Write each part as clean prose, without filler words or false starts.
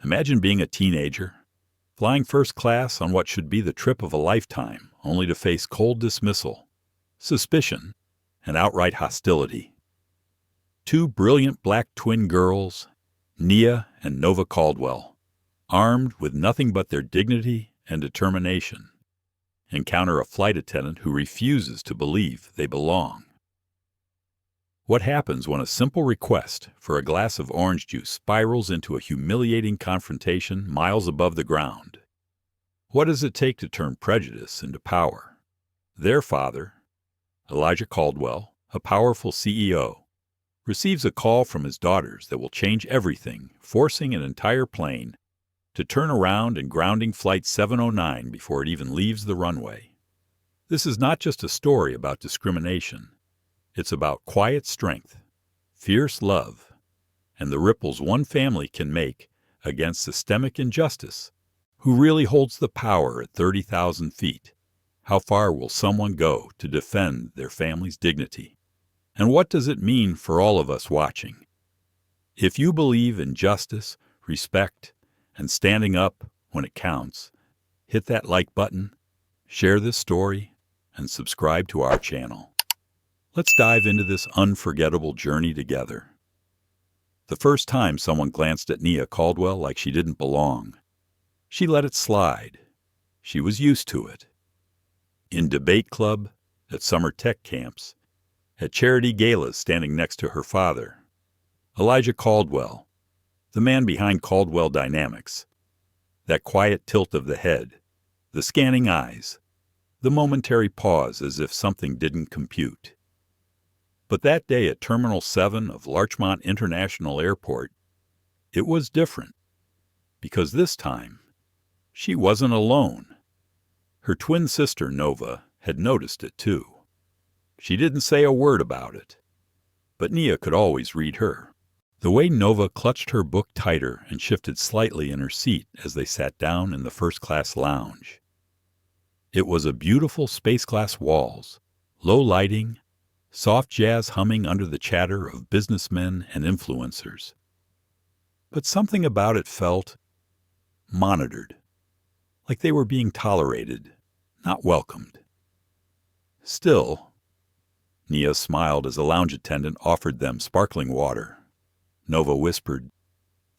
Imagine being a teenager, flying first class on what should be the trip of a lifetime, only to face cold dismissal, suspicion, and outright hostility. Two brilliant black twin girls, Nia and Nova Caldwell, armed with nothing but their dignity and determination, encounter a flight attendant who refuses to believe they belong. What happens when a simple request for a glass of orange juice spirals into a humiliating confrontation miles above the ground? What does it take to turn prejudice into power? Their father, Elijah Caldwell, a powerful CEO, receives a call from his daughters that will change everything, forcing an entire plane to turn around and grounding Flight 709 before it even leaves the runway. This is not just a story about discrimination. It's about quiet strength, fierce love, and the ripples one family can make against systemic injustice. Who really holds the power at 30,000 feet? How far will someone go to defend their family's dignity? And what does it mean for all of us watching? If you believe in justice, respect, and standing up when it counts, hit that like button, share this story, and subscribe to our channel. Let's dive into this unforgettable journey together. The first time someone glanced at Nia Caldwell like she didn't belong, she let it slide. She was used to it. In debate club, at summer tech camps, at charity galas standing next to her father, Elijah Caldwell, the man behind Caldwell Dynamics, that quiet tilt of the head, the scanning eyes, the momentary pause as if something didn't compute. But that day at Terminal 7 of Larchmont International Airport, it was different, because this time, she wasn't alone. Her twin sister, Nova, had noticed it too. She didn't say a word about it, but Nia could always read her. The way Nova clutched her book tighter and shifted slightly in her seat as they sat down in the first-class lounge. It was a beautiful space-glass walls, low lighting, soft jazz humming under the chatter of businessmen and influencers. But something about it felt monitored, like they were being tolerated, not welcomed. Still, Nia smiled as a lounge attendant offered them sparkling water. Nova whispered,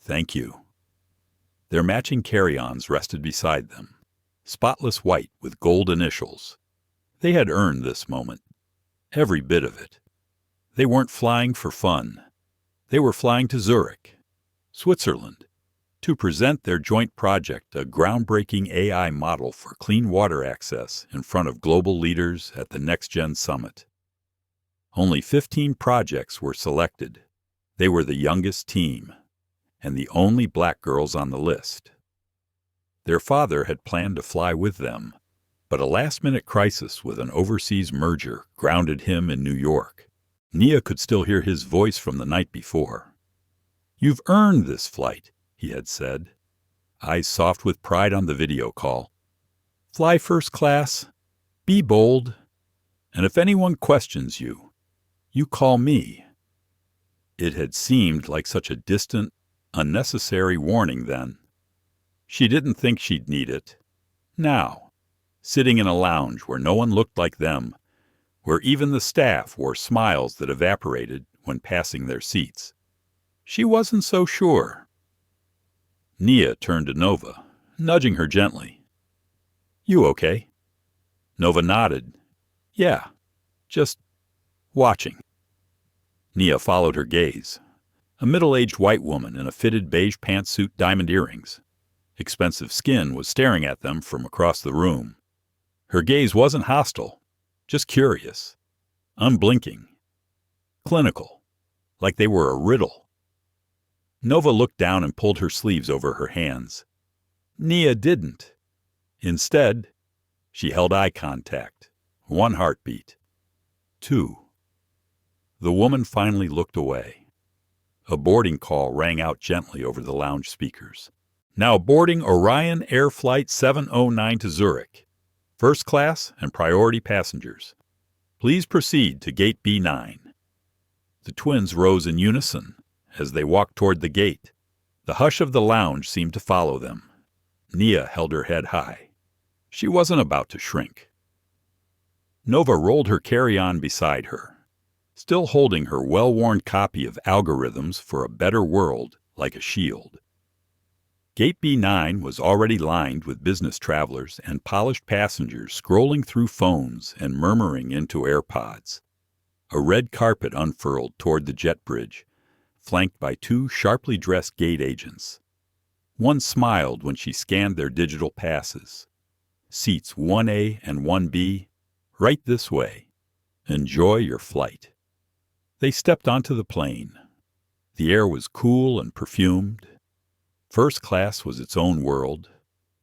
"Thank you." Their matching carry-ons rested beside them, spotless white with gold initials. They had earned this moment. Every bit of it. They weren't flying for fun. They were flying to Zurich, Switzerland, to present their joint project, a groundbreaking AI model for clean water access in front of global leaders at the Next Gen Summit. Only 15 projects were selected. They were the youngest team, and the only black girls on the list. Their father had planned to fly with them, but a last-minute crisis with an overseas merger grounded him in New York. Nia could still hear his voice from the night before. "You've earned this flight," he had said, eyes soft with pride on the video call. "Fly first class, be bold, and if anyone questions you, you call me." It had seemed like such a distant, unnecessary warning then. She didn't think she'd need it. Now, sitting in a lounge where no one looked like them, where even the staff wore smiles that evaporated when passing their seats, she wasn't so sure. Nia turned to Nova, nudging her gently. "You okay?" Nova nodded. "Yeah, just watching." Nia followed her gaze. A middle-aged white woman in a fitted beige pantsuit, diamond earrings. Expensive skin was staring at them from across the room. Her gaze wasn't hostile, just curious, unblinking, clinical, like they were a riddle. Nova looked down and pulled her sleeves over her hands. Nia didn't. Instead, she held eye contact. One heartbeat. Two. The woman finally looked away. A boarding call rang out gently over the lounge speakers. "Now boarding Orion Air Flight 709 to Zurich. First class and priority passengers. Please proceed to Gate B9. The twins rose in unison as they walked toward the gate. The hush of the lounge seemed to follow them. Nia held her head high. She wasn't about to shrink. Nova rolled her carry-on beside her, still holding her well-worn copy of Algorithms for a Better World like a shield. Gate B9 was already lined with business travelers and polished passengers scrolling through phones and murmuring into AirPods. A red carpet unfurled toward the jet bridge, flanked by two sharply dressed gate agents. One smiled when she scanned their digital passes. Seats 1A and 1B, right this way. Enjoy your flight. They stepped onto the plane. The air was cool and perfumed. First class was its own world.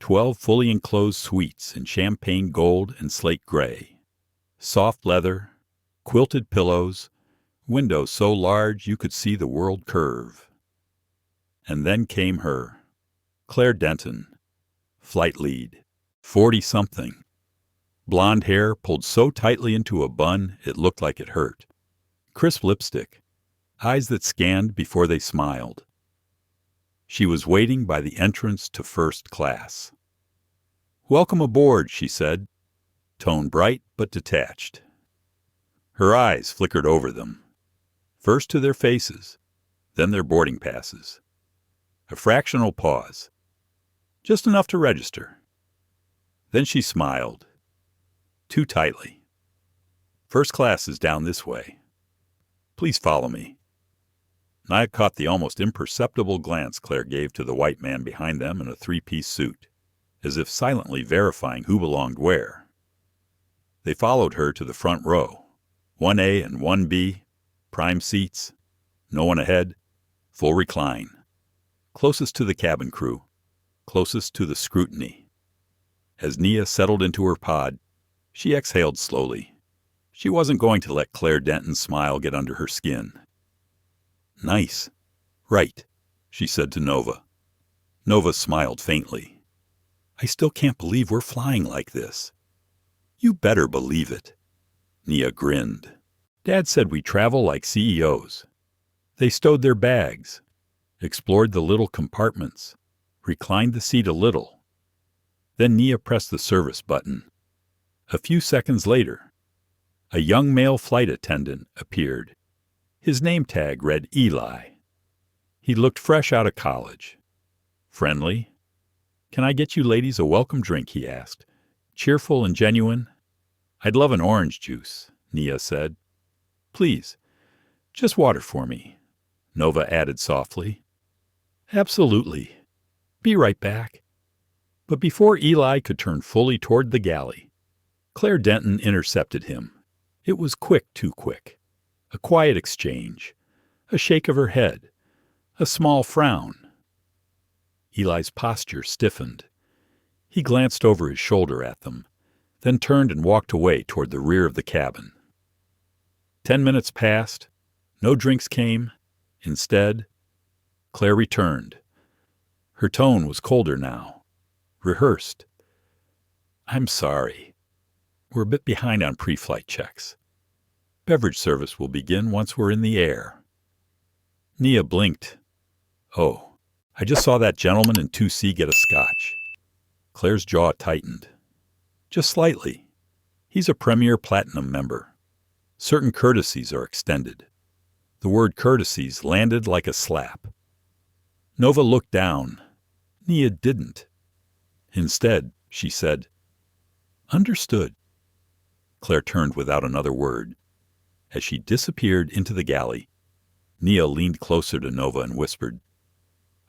12 fully enclosed suites in champagne gold and slate gray. Soft leather, quilted pillows, windows so large you could see the world curve. And then came her, Claire Denton, flight lead, 40-something. Blonde hair pulled so tightly into a bun it looked like it hurt. Crisp lipstick, eyes that scanned before they smiled. She was waiting by the entrance to first class. "Welcome aboard," she said, tone bright but detached. Her eyes flickered over them, first to their faces, then their boarding passes. A fractional pause, just enough to register. Then she smiled, too tightly. "First class is down this way. Please follow me." Nia caught the almost imperceptible glance Claire gave to the white man behind them in a three-piece suit, as if silently verifying who belonged where. They followed her to the front row, 1A and 1B, prime seats, no one ahead, full recline, closest to the cabin crew, closest to the scrutiny. As Nia settled into her pod, she exhaled slowly. She wasn't going to let Claire Denton's smile get under her skin. "Nice. Right," she said to Nova. Nova smiled faintly. "I still can't believe we're flying like this." "You better believe it." Nia grinned. "Dad said we travel like CEOs. They stowed their bags, explored the little compartments, reclined the seat a little. Then Nia pressed the service button. A few seconds later, a young male flight attendant appeared. His name tag read Eli. He looked fresh out of college. Friendly. "Can I get you ladies a welcome drink?" he asked. Cheerful and genuine. "I'd love an orange juice," Nia said. "Please, just water for me," Nova added softly. "Absolutely. Be right back." But before Eli could turn fully toward the galley, Claire Denton intercepted him. It was quick, too quick. A quiet exchange, a shake of her head, a small frown. Eli's posture stiffened. He glanced over his shoulder at them, then turned and walked away toward the rear of the cabin. 10 minutes passed. No drinks came. Instead, Claire returned. Her tone was colder now, rehearsed. "I'm sorry. We're a bit behind on pre-flight checks. Beverage service will begin once we're in the air." Nia blinked. "Oh, I just saw that gentleman in 2C get a scotch." Claire's jaw tightened. "Just slightly. He's a Premier Platinum member. Certain courtesies are extended." The word courtesies landed like a slap. Nova looked down. Nia didn't. Instead, she said, "Understood." Claire turned without another word. As she disappeared into the galley, Nia leaned closer to Nova and whispered,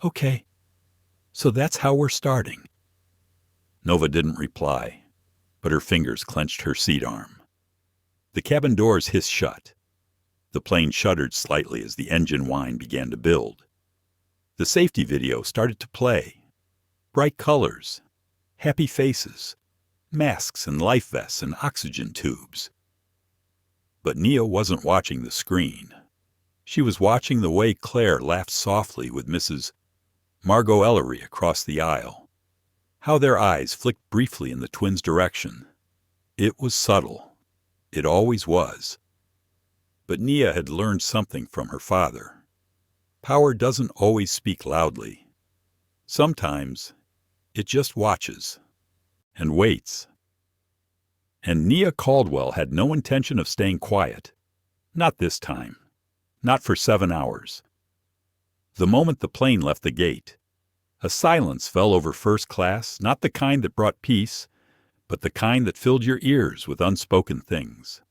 "Okay, so that's how we're starting." Nova didn't reply, but her fingers clenched her seat arm. The cabin doors hissed shut. The plane shuddered slightly as the engine whine began to build. The safety video started to play. Bright colors, happy faces, masks and life vests and oxygen tubes. But Nia wasn't watching the screen. She was watching the way Claire laughed softly with Mrs. Margot Ellery across the aisle. How their eyes flicked briefly in the twins' direction. It was subtle. It always was. But Nia had learned something from her father. Power doesn't always speak loudly. Sometimes it just watches and waits. And Nia Caldwell had no intention of staying quiet. Not this time. Not for 7 hours. The moment the plane left the gate, a silence fell over first class, not the kind that brought peace, but the kind that filled your ears with unspoken things.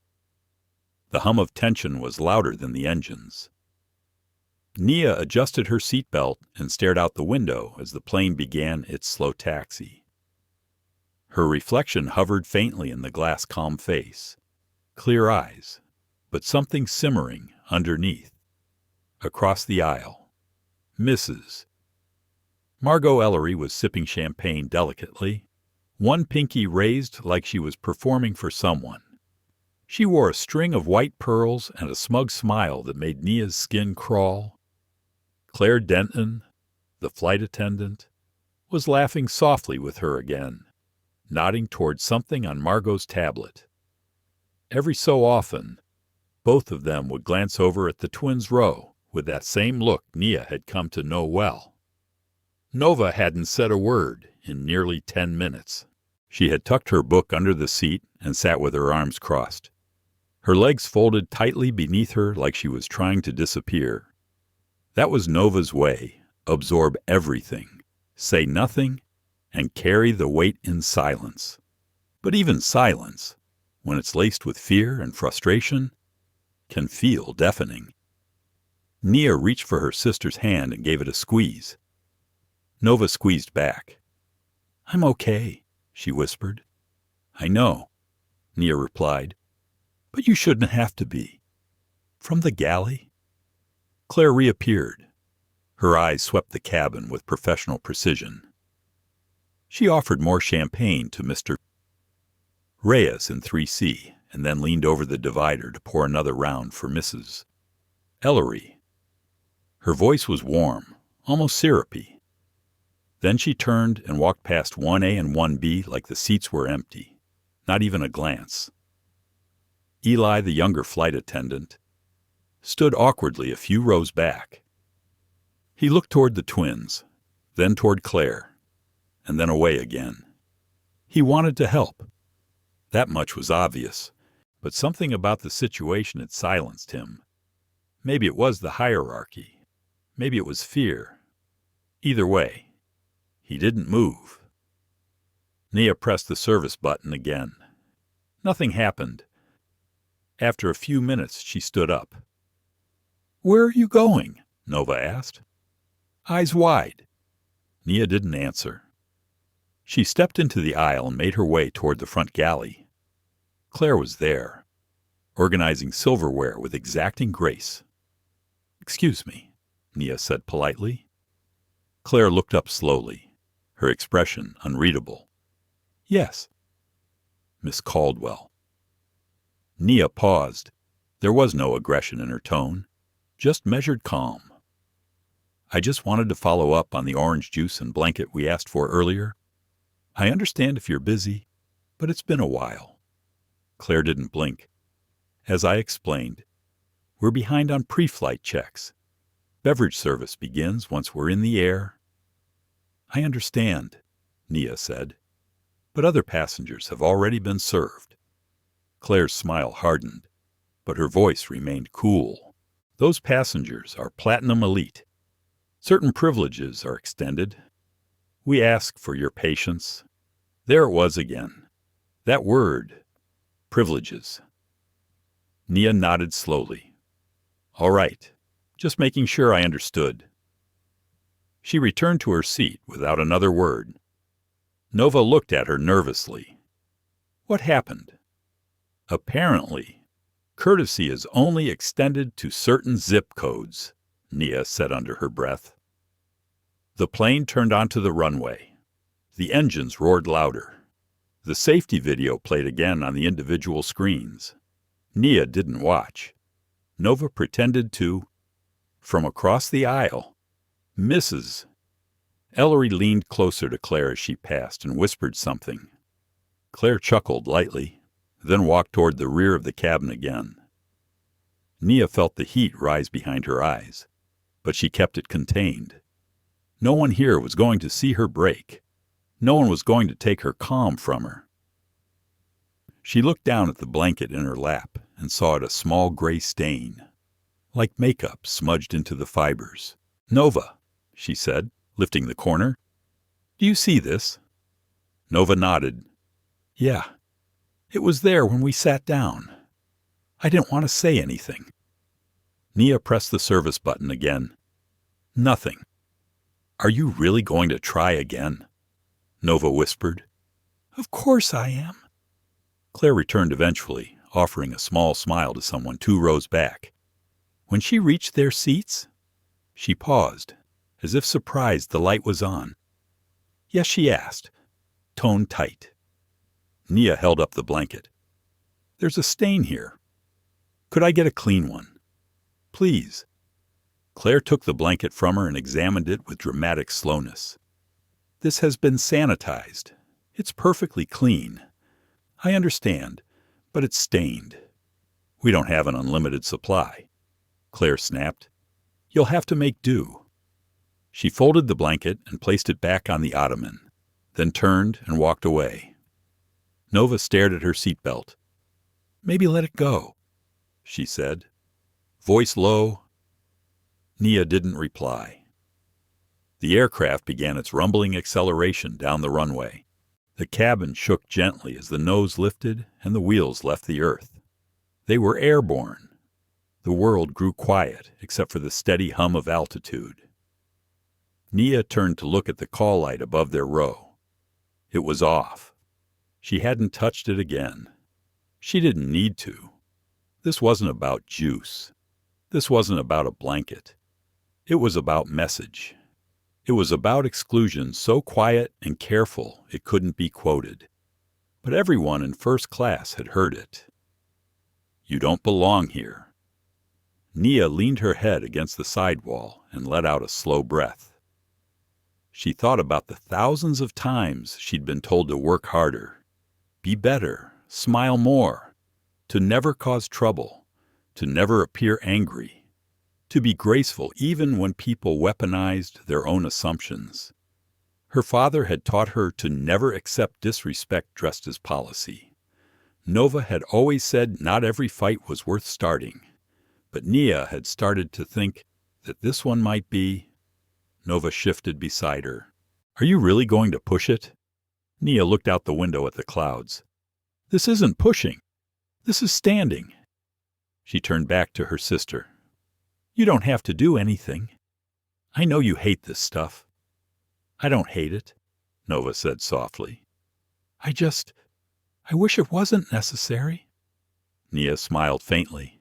The hum of tension was louder than the engines. Nia adjusted her seatbelt and stared out the window as the plane began its slow taxi. Her reflection hovered faintly in the glass calm face. Clear eyes, but something simmering underneath. Across the aisle, Mrs. Margot Ellery was sipping champagne delicately, one pinky raised like she was performing for someone. She wore a string of white pearls and a smug smile that made Nia's skin crawl. Claire Denton, the flight attendant, was laughing softly with her again, nodding toward something on Margot's tablet. Every so often, both of them would glance over at the twins' row with that same look Nia had come to know well. Nova hadn't said a word in nearly 10 minutes. She had tucked her book under the seat and sat with her arms crossed, her legs folded tightly beneath her like she was trying to disappear. That was Nova's way: absorb everything, say nothing, and carry the weight in silence. But even silence, when it's laced with fear and frustration, can feel deafening. Nia reached for her sister's hand and gave it a squeeze. Nova squeezed back. "I'm okay," she whispered. "I know," Nia replied, "but you shouldn't have to be." "From the galley?" Claire reappeared. Her eyes swept the cabin with professional precision. She offered more champagne to Mr. Reyes in 3C and then leaned over the divider to pour another round for Mrs. Ellery. Her voice was warm, almost syrupy. Then she turned and walked past 1A and 1B like the seats were empty. Not even a glance. Eli, the younger flight attendant, stood awkwardly a few rows back. He looked toward the twins, then toward Claire, and then away again. He wanted to help. That much was obvious, but something about the situation had silenced him. Maybe it was the hierarchy. Maybe it was fear. Either way, he didn't move. Nia pressed the service button again. Nothing happened. After a few minutes, she stood up. "Where are you going?" Nova asked. Eyes wide. Nia didn't answer. She stepped into the aisle and made her way toward the front galley. Claire was there, organizing silverware with exacting grace. "Excuse me," Nia said politely. Claire looked up slowly, her expression unreadable. "Yes." "Miss Caldwell." Nia paused. There was no aggression in her tone, just measured calm. "I just wanted to follow up on the orange juice and blanket we asked for earlier. I understand if you're busy, but it's been a while." Claire didn't blink. "As I explained, we're behind on pre-flight checks. Beverage service begins once we're in the air." "I understand," Nia said, "but other passengers have already been served." Claire's smile hardened, but her voice remained cool. "Those passengers are Platinum Elite. Certain privileges are extended. We ask for your patience." There it was again. That word, privileges. Nia nodded slowly. "All right, just making sure I understood." She returned to her seat without another word. Nova looked at her nervously. "What happened?" "Apparently, courtesy is only extended to certain zip codes," Nia said under her breath. The plane turned onto the runway. The engines roared louder. The safety video played again on the individual screens. Nia didn't watch. Nova pretended to. From across the aisle, Mrs. Ellery leaned closer to Claire as she passed and whispered something. Claire chuckled lightly, then walked toward the rear of the cabin again. Nia felt the heat rise behind her eyes. but she kept it contained. No one here was going to see her break. No one was going to take her calm from her. She looked down at the blanket in her lap and saw it a small gray stain, like makeup smudged into the fibers. "Nova," she said, lifting the corner. "Do you see this?" Nova nodded. "Yeah. It was there when we sat down. I didn't want to say anything." Nia pressed the service button again. Nothing. "Are you really going to try again?" Nova whispered. "Of course I am." Claire returned eventually, offering a small smile to someone 2 rows back. When she reached their seats, she paused, as if surprised the light was on. "Yes," she asked, tone tight. Nia held up the blanket. "There's a stain here. Could I get a clean one? Please." Claire took the blanket from her and examined it with dramatic slowness. "This has been sanitized. It's perfectly clean. I understand, but it's stained. We don't have an unlimited supply," Claire snapped. "You'll have to make do." She folded the blanket and placed it back on the ottoman, then turned and walked away. Nova stared at her seatbelt. "Maybe let it go," she said, voice low. Nia didn't reply. The aircraft began its rumbling acceleration down the runway. The cabin shook gently as the nose lifted and the wheels left the earth. They were airborne. The world grew quiet except for the steady hum of altitude. Nia turned to look at the call light above their row. It was off. She hadn't touched it again. She didn't need to. This wasn't about juice. This wasn't about a blanket. It was about message. It was about exclusion so quiet and careful it couldn't be quoted. But everyone in first class had heard it. "You don't belong here." Nia leaned her head against the sidewall and let out a slow breath. She thought about the thousands of times she'd been told to work harder, be better, smile more, to never cause trouble, to never appear angry, to be graceful even when people weaponized their own assumptions. Her father had taught her to never accept disrespect dressed as policy. Nova had always said not every fight was worth starting, but Nia had started to think that this one might be. Nova shifted beside her. "Are you really going to push it?" Nia looked out the window at the clouds. "This isn't pushing. This is standing." She turned back to her sister. "You don't have to do anything. I know you hate this stuff." "I don't hate it," Nova said softly. I wish it wasn't necessary." Nia smiled faintly.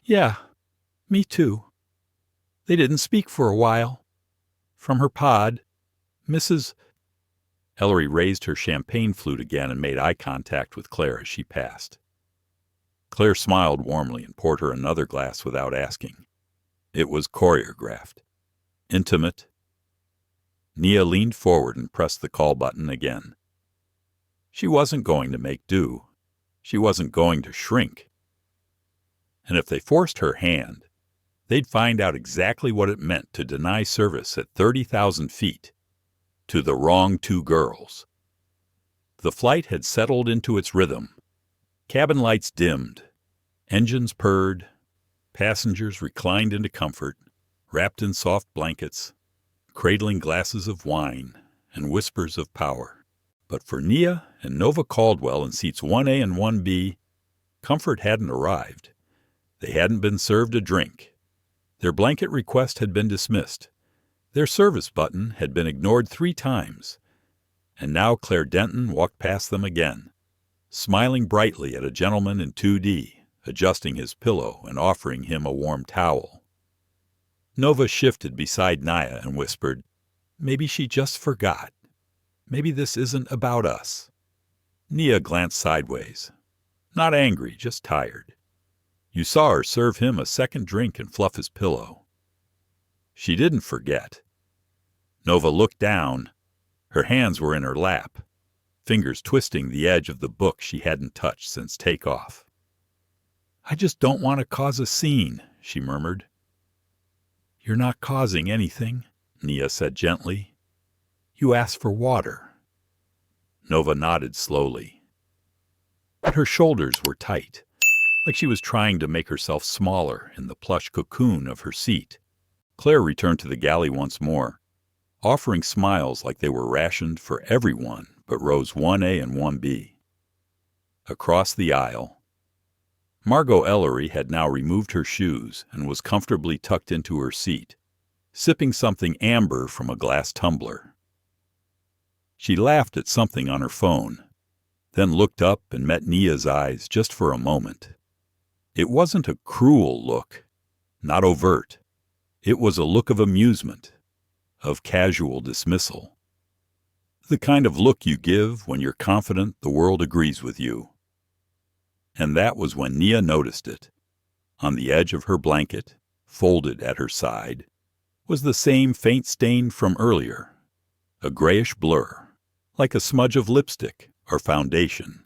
"Yeah, me too." They didn't speak for a while. From her pod, Mrs. Ellery raised her champagne flute again and made eye contact with Claire as she passed. Claire smiled warmly and poured her another glass without asking. It was choreographed, intimate. Nia leaned forward and pressed the call button again. She wasn't going to make do. She wasn't going to shrink. And if they forced her hand, they'd find out exactly what it meant to deny service at 30,000 feet to the wrong 2 girls. The flight had settled into its rhythm. Cabin lights dimmed. Engines purred. Passengers reclined into comfort, wrapped in soft blankets, cradling glasses of wine and whispers of power. But for Nia and Nova Caldwell in seats 1A and 1B, comfort hadn't arrived. They hadn't been served a drink. Their blanket request had been dismissed. Their service button had been ignored 3 times. And now Claire Denton walked past them again, smiling brightly at a gentleman in 2D, adjusting his pillow and offering him a warm towel. Nova shifted beside Nia and whispered, "Maybe she just forgot. Maybe this isn't about us." Nia glanced sideways. Not angry, just tired. You saw her serve him a second drink and fluff his pillow. She didn't forget. Nova looked down. Her hands were in her lap, fingers twisting the edge of the book she hadn't touched since takeoff. "I just don't want to cause a scene," she murmured. You're not causing anything, Nia said gently. You asked for water. Nova nodded slowly. But her shoulders were tight, like she was trying to make herself smaller in the plush cocoon of her seat. Claire returned to the galley once more, offering smiles like they were rationed for everyone but rows 1A and 1B. Across the aisle, Margot Ellery had now removed her shoes and was comfortably tucked into her seat, sipping something amber from a glass tumbler. She laughed at something on her phone, then looked up and met Nia's eyes just for a moment. It wasn't a cruel look, not overt. It was a look of amusement, of casual dismissal. The kind of look you give when you're confident the world agrees with you. And that was when Nia noticed it. On the edge of her blanket, folded at her side, was the same faint stain from earlier, a grayish blur, like a smudge of lipstick or foundation.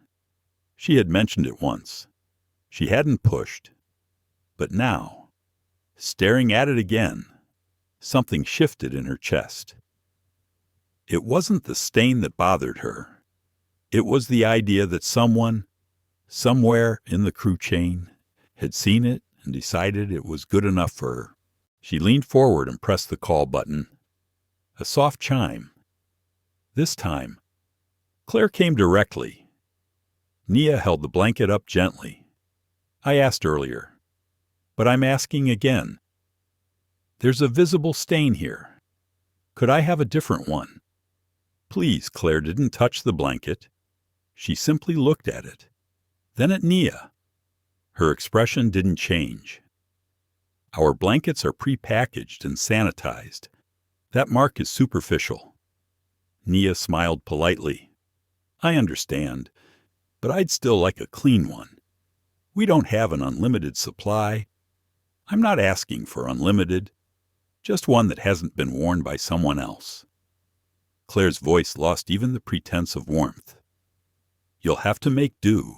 She had mentioned it once. She hadn't pushed. But now, staring at it again, something shifted in her chest. It wasn't the stain that bothered her. It was the idea that someone, somewhere in the crew chain, had seen it and decided it was good enough for her. She leaned forward and pressed the call button. A soft chime. This time, Claire came directly. Nia held the blanket up gently. I asked earlier, but I'm asking again. There's a visible stain here. Could I have a different one? Please, Claire didn't touch the blanket. She simply looked at it, then at Nia. Her expression didn't change. Our blankets are pre-packaged and sanitized. That mark is superficial. Nia smiled politely. I understand, but I'd still like a clean one. We don't have an unlimited supply. I'm not asking for unlimited, just one that hasn't been worn by someone else. Claire's voice lost even the pretense of warmth. You'll have to make do.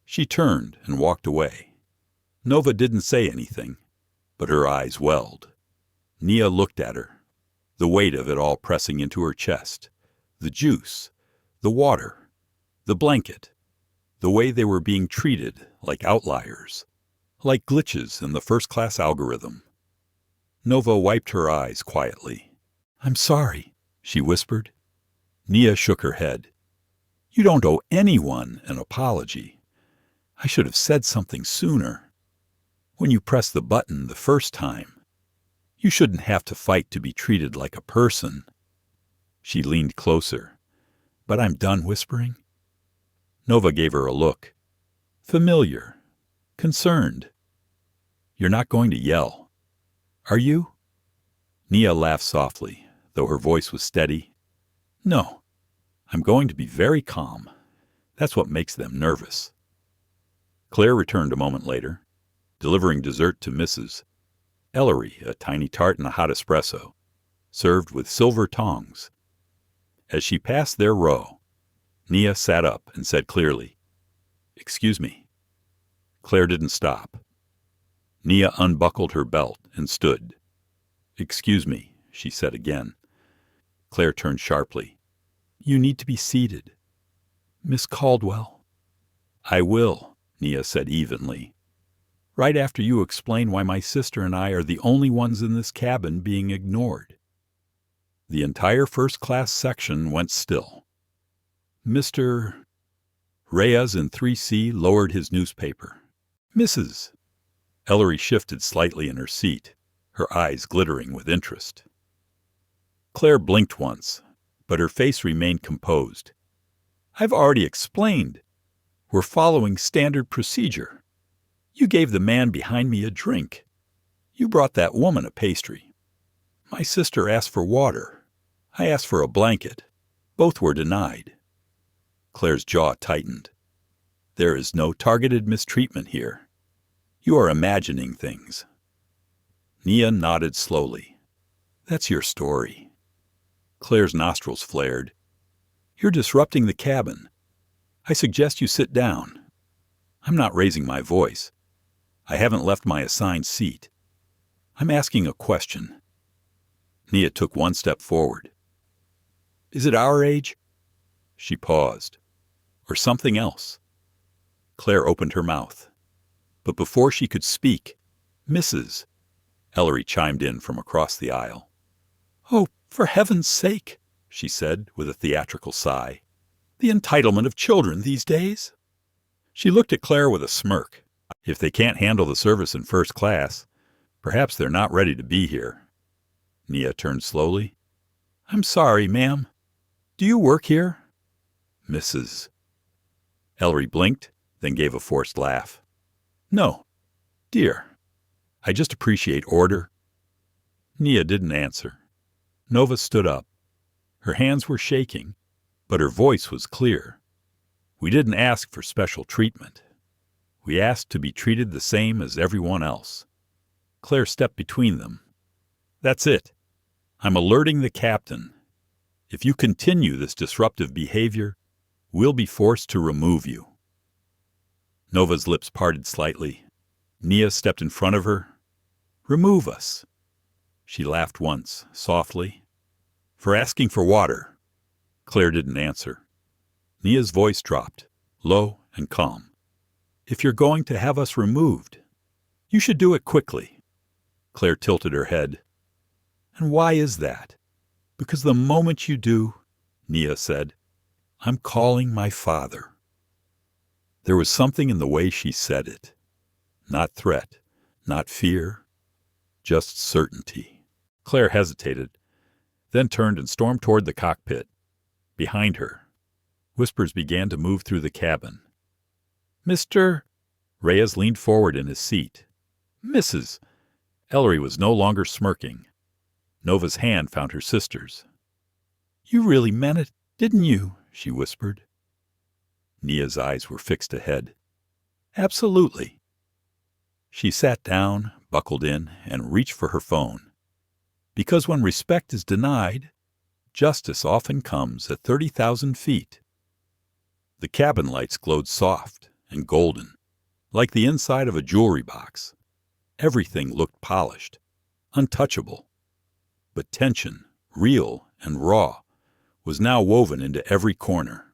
She turned and walked away. Nova didn't say anything, but her eyes welled. Nia looked at her, the weight of it all pressing into her chest, the juice, the water, the blanket, the way they were being treated like outliers, like glitches in the first-class algorithm. Nova wiped her eyes quietly. I'm sorry, she whispered. Nia shook her head. You don't owe anyone an apology. I should have said something sooner. When you pressed the button the first time, you shouldn't have to fight to be treated like a person. She leaned closer. But I'm done whispering. Nova gave her a look. Familiar. Concerned. You're not going to yell, are you? Nia laughed softly, though her voice was steady. No, I'm going to be very calm. That's what makes them nervous. Claire returned a moment later, delivering dessert to Mrs. Ellery, a tiny tart and a hot espresso, served with silver tongs. As she passed their row, Nia sat up and said clearly, Excuse me. Claire didn't stop. Nia unbuckled her belt and stood. Excuse me, she said again. Claire turned sharply. You need to be seated. Miss Caldwell. I will, Nia said evenly. Right after you explain why my sister and I are the only ones in this cabin being ignored. The entire first-class section went still. Mr. Reyes in 3C lowered his newspaper. Mrs. Ellery shifted slightly in her seat, her eyes glittering with interest. Claire blinked once, but her face remained composed. I've already explained. We're following standard procedure. You gave the man behind me a drink. You brought that woman a pastry. My sister asked for water. I asked for a blanket. Both were denied. Claire's jaw tightened. There is no targeted mistreatment here. You are imagining things. Nia nodded slowly. That's your story. Claire's nostrils flared. You're disrupting the cabin. I suggest you sit down. I'm not raising my voice. I haven't left my assigned seat. I'm asking a question. Nia took one step forward. Is it our age? She paused. Or something else? Claire opened her mouth. But before she could speak, Mrs. Ellery chimed in from across the aisle. Oh, for heaven's sake, she said with a theatrical sigh. The entitlement of children these days. She looked at Claire with a smirk. If they can't handle the service in first class, perhaps they're not ready to be here. Nia turned slowly. I'm sorry, ma'am. Do you work here? Mrs. Ellery blinked, then gave a forced laugh. No, dear. I just appreciate order. Nia didn't answer. Nova stood up. Her hands were shaking, but her voice was clear. We didn't ask for special treatment. We asked to be treated the same as everyone else. Claire stepped between them. That's it. I'm alerting the captain. If you continue this disruptive behavior, we'll be forced to remove you. Nova's lips parted slightly. Nia stepped in front of her. Remove us. She laughed once, softly. For asking for water. Claire didn't answer. Nia's voice dropped, low and calm. If you're going to have us removed, you should do it quickly. Claire tilted her head. And why is that? Because the moment you do, Nia said, I'm calling my father. There was something in the way she said it. Not threat, not fear, just certainty. Claire hesitated, then turned and stormed toward the cockpit. Behind her, whispers began to move through the cabin. Mr. Reyes leaned forward in his seat. Mrs. Ellery was no longer smirking. Nova's hand found her sister's. You really meant it, didn't you? She whispered. Nia's eyes were fixed ahead. Absolutely. She sat down, buckled in, and reached for her phone. Because when respect is denied, justice often comes at 30,000 feet. The cabin lights glowed soft and golden, like the inside of a jewelry box. Everything looked polished, untouchable. But tension, real and raw, was now woven into every corner.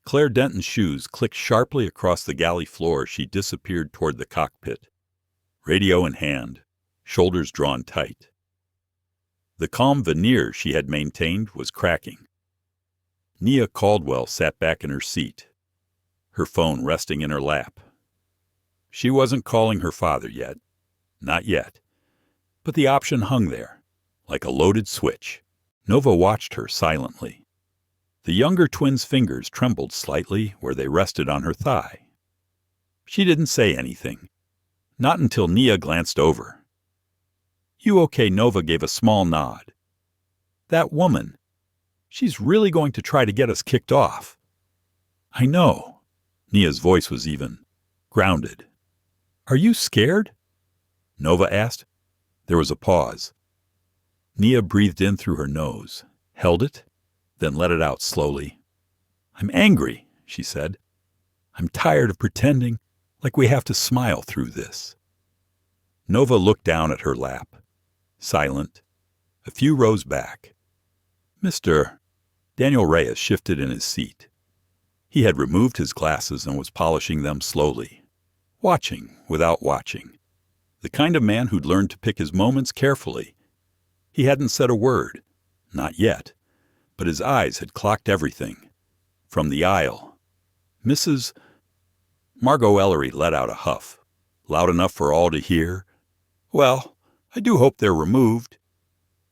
Claire Denton's shoes clicked sharply across the galley floor as she disappeared toward the cockpit, radio in hand, shoulders drawn tight. The calm veneer she had maintained was cracking. Nia Caldwell sat back in her seat, her phone resting in her lap. She wasn't calling her father yet, not yet, but the option hung there, like a loaded switch. Nova watched her silently. The younger twin's fingers trembled slightly where they rested on her thigh. She didn't say anything, not until Nia glanced over. You okay? Nova gave a small nod. That woman, she's really going to try to get us kicked off. I know. Nia's voice was even, grounded. Are you scared? Nova asked. There was a pause. Nia breathed in through her nose, held it, then let it out slowly. I'm angry, she said. I'm tired of pretending like we have to smile through this. Nova looked down at her lap, silent, a few rows back. Mr. Daniel Reyes shifted in his seat. He had removed his glasses and was polishing them slowly, watching without watching. The kind of man who'd learned to pick his moments carefully. He hadn't said a word, not yet, but his eyes had clocked everything. From the aisle, Mrs. Margot Ellery let out a huff, loud enough for all to hear. Well, I do hope they're removed.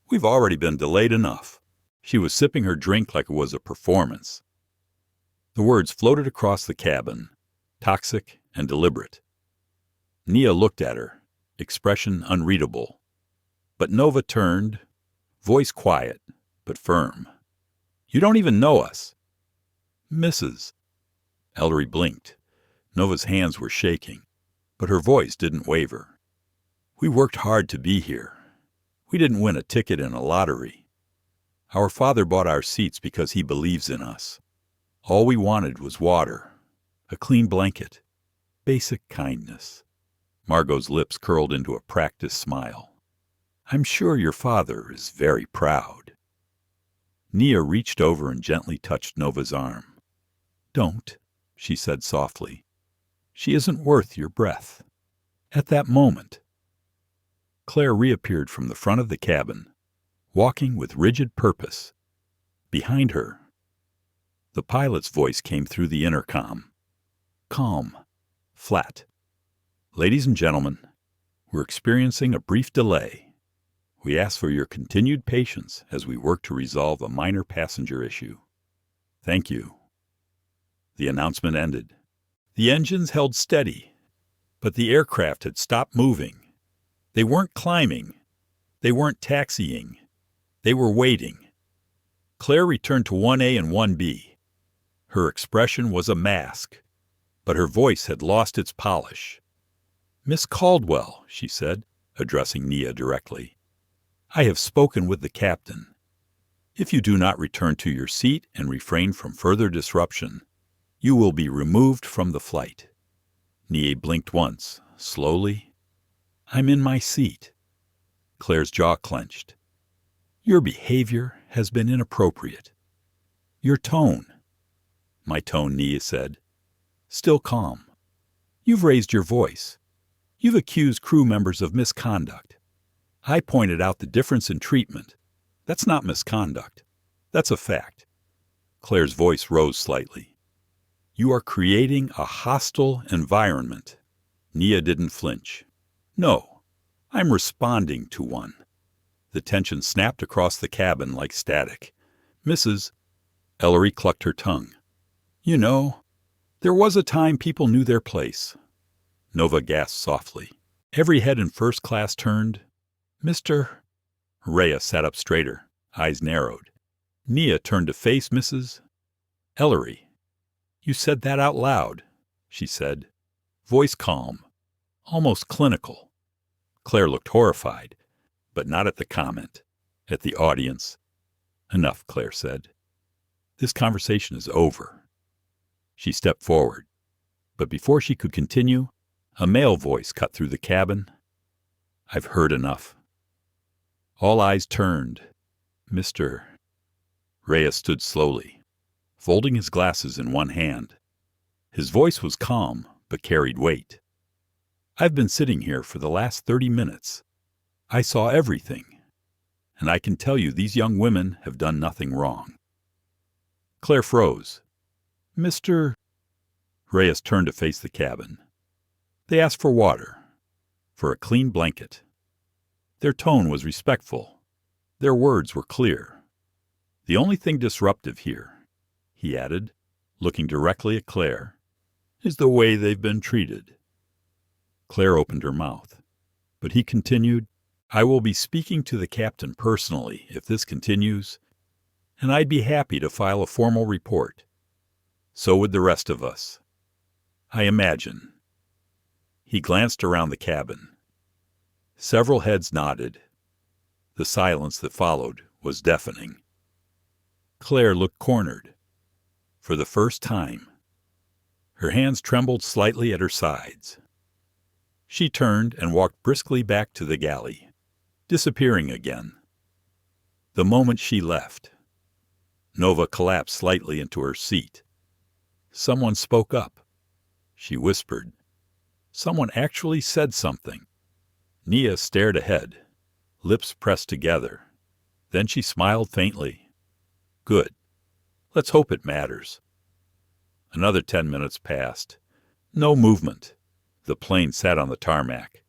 We've already been delayed enough. She was sipping her drink like it was a performance. The words floated across the cabin, toxic and deliberate. Nia looked at her, expression unreadable. But Nova turned, voice quiet but firm. You don't even know us. Mrs. Ellery blinked. Nova's hands were shaking, but her voice didn't waver. We worked hard to be here. We didn't win a ticket in a lottery. Our father bought our seats because he believes in us. All we wanted was water, a clean blanket, basic kindness. Margot's lips curled into a practiced smile. I'm sure your father is very proud. Nia reached over and gently touched Nova's arm. Don't, she said softly. She isn't worth your breath. At that moment, Claire reappeared from the front of the cabin, walking with rigid purpose. Behind her, the pilot's voice came through the intercom. Calm, flat. Ladies and gentlemen, we're experiencing a brief delay. We ask for your continued patience as we work to resolve a minor passenger issue. Thank you. The announcement ended. The engines held steady, but the aircraft had stopped moving. They weren't climbing. They weren't taxiing. They were waiting. Claire returned to 1A and 1B. Her expression was a mask, but her voice had lost its polish. Miss Caldwell, she said, addressing Nia directly, I have spoken with the captain. If you do not return to your seat and refrain from further disruption, you will be removed from the flight. Nia blinked once, slowly. I'm in my seat. Claire's jaw clenched. Your behavior has been inappropriate. Your tone. My tone, Nia said. Still calm. You've raised your voice. You've accused crew members of misconduct. I pointed out the difference in treatment. That's not misconduct. That's a fact. Claire's voice rose slightly. You are creating a hostile environment. Nia didn't flinch. No, I'm responding to one. The tension snapped across the cabin like static. Mrs. Ellery clucked her tongue. You know, there was a time people knew their place. Nova gasped softly. Every head in first class turned. Mr. Rhea sat up straighter, eyes narrowed. Nia turned to face Mrs. Ellery. You said that out loud, she said, voice calm, almost clinical. Claire looked horrified, but not at the comment, at the audience. Enough, Claire said. This conversation is over. She stepped forward, but before she could continue, a male voice cut through the cabin. I've heard enough. All eyes turned. Mr. Reyes stood slowly, folding his glasses in one hand. His voice was calm, but carried weight. I've been sitting here for the last 30 minutes. I saw everything, and I can tell you these young women have done nothing wrong. Claire froze. Mr. Reyes turned to face the cabin. They asked for water, for a clean blanket. Their tone was respectful. Their words were clear. The only thing disruptive here, he added, looking directly at Claire, is the way they've been treated. Claire opened her mouth, but he continued, I will be speaking to the captain personally if this continues, and I'd be happy to file a formal report. So would the rest of us. I imagine. He glanced around the cabin. Several heads nodded. The silence that followed was deafening. Claire looked cornered. For the first time, her hands trembled slightly at her sides. She turned and walked briskly back to the galley, disappearing again. The moment she left, Nova collapsed slightly into her seat. Someone spoke up. She whispered. Someone actually said something. Nia stared ahead, lips pressed together. Then she smiled faintly. Good. Let's hope it matters. Another 10 minutes passed. No movement. The plane sat on the tarmac,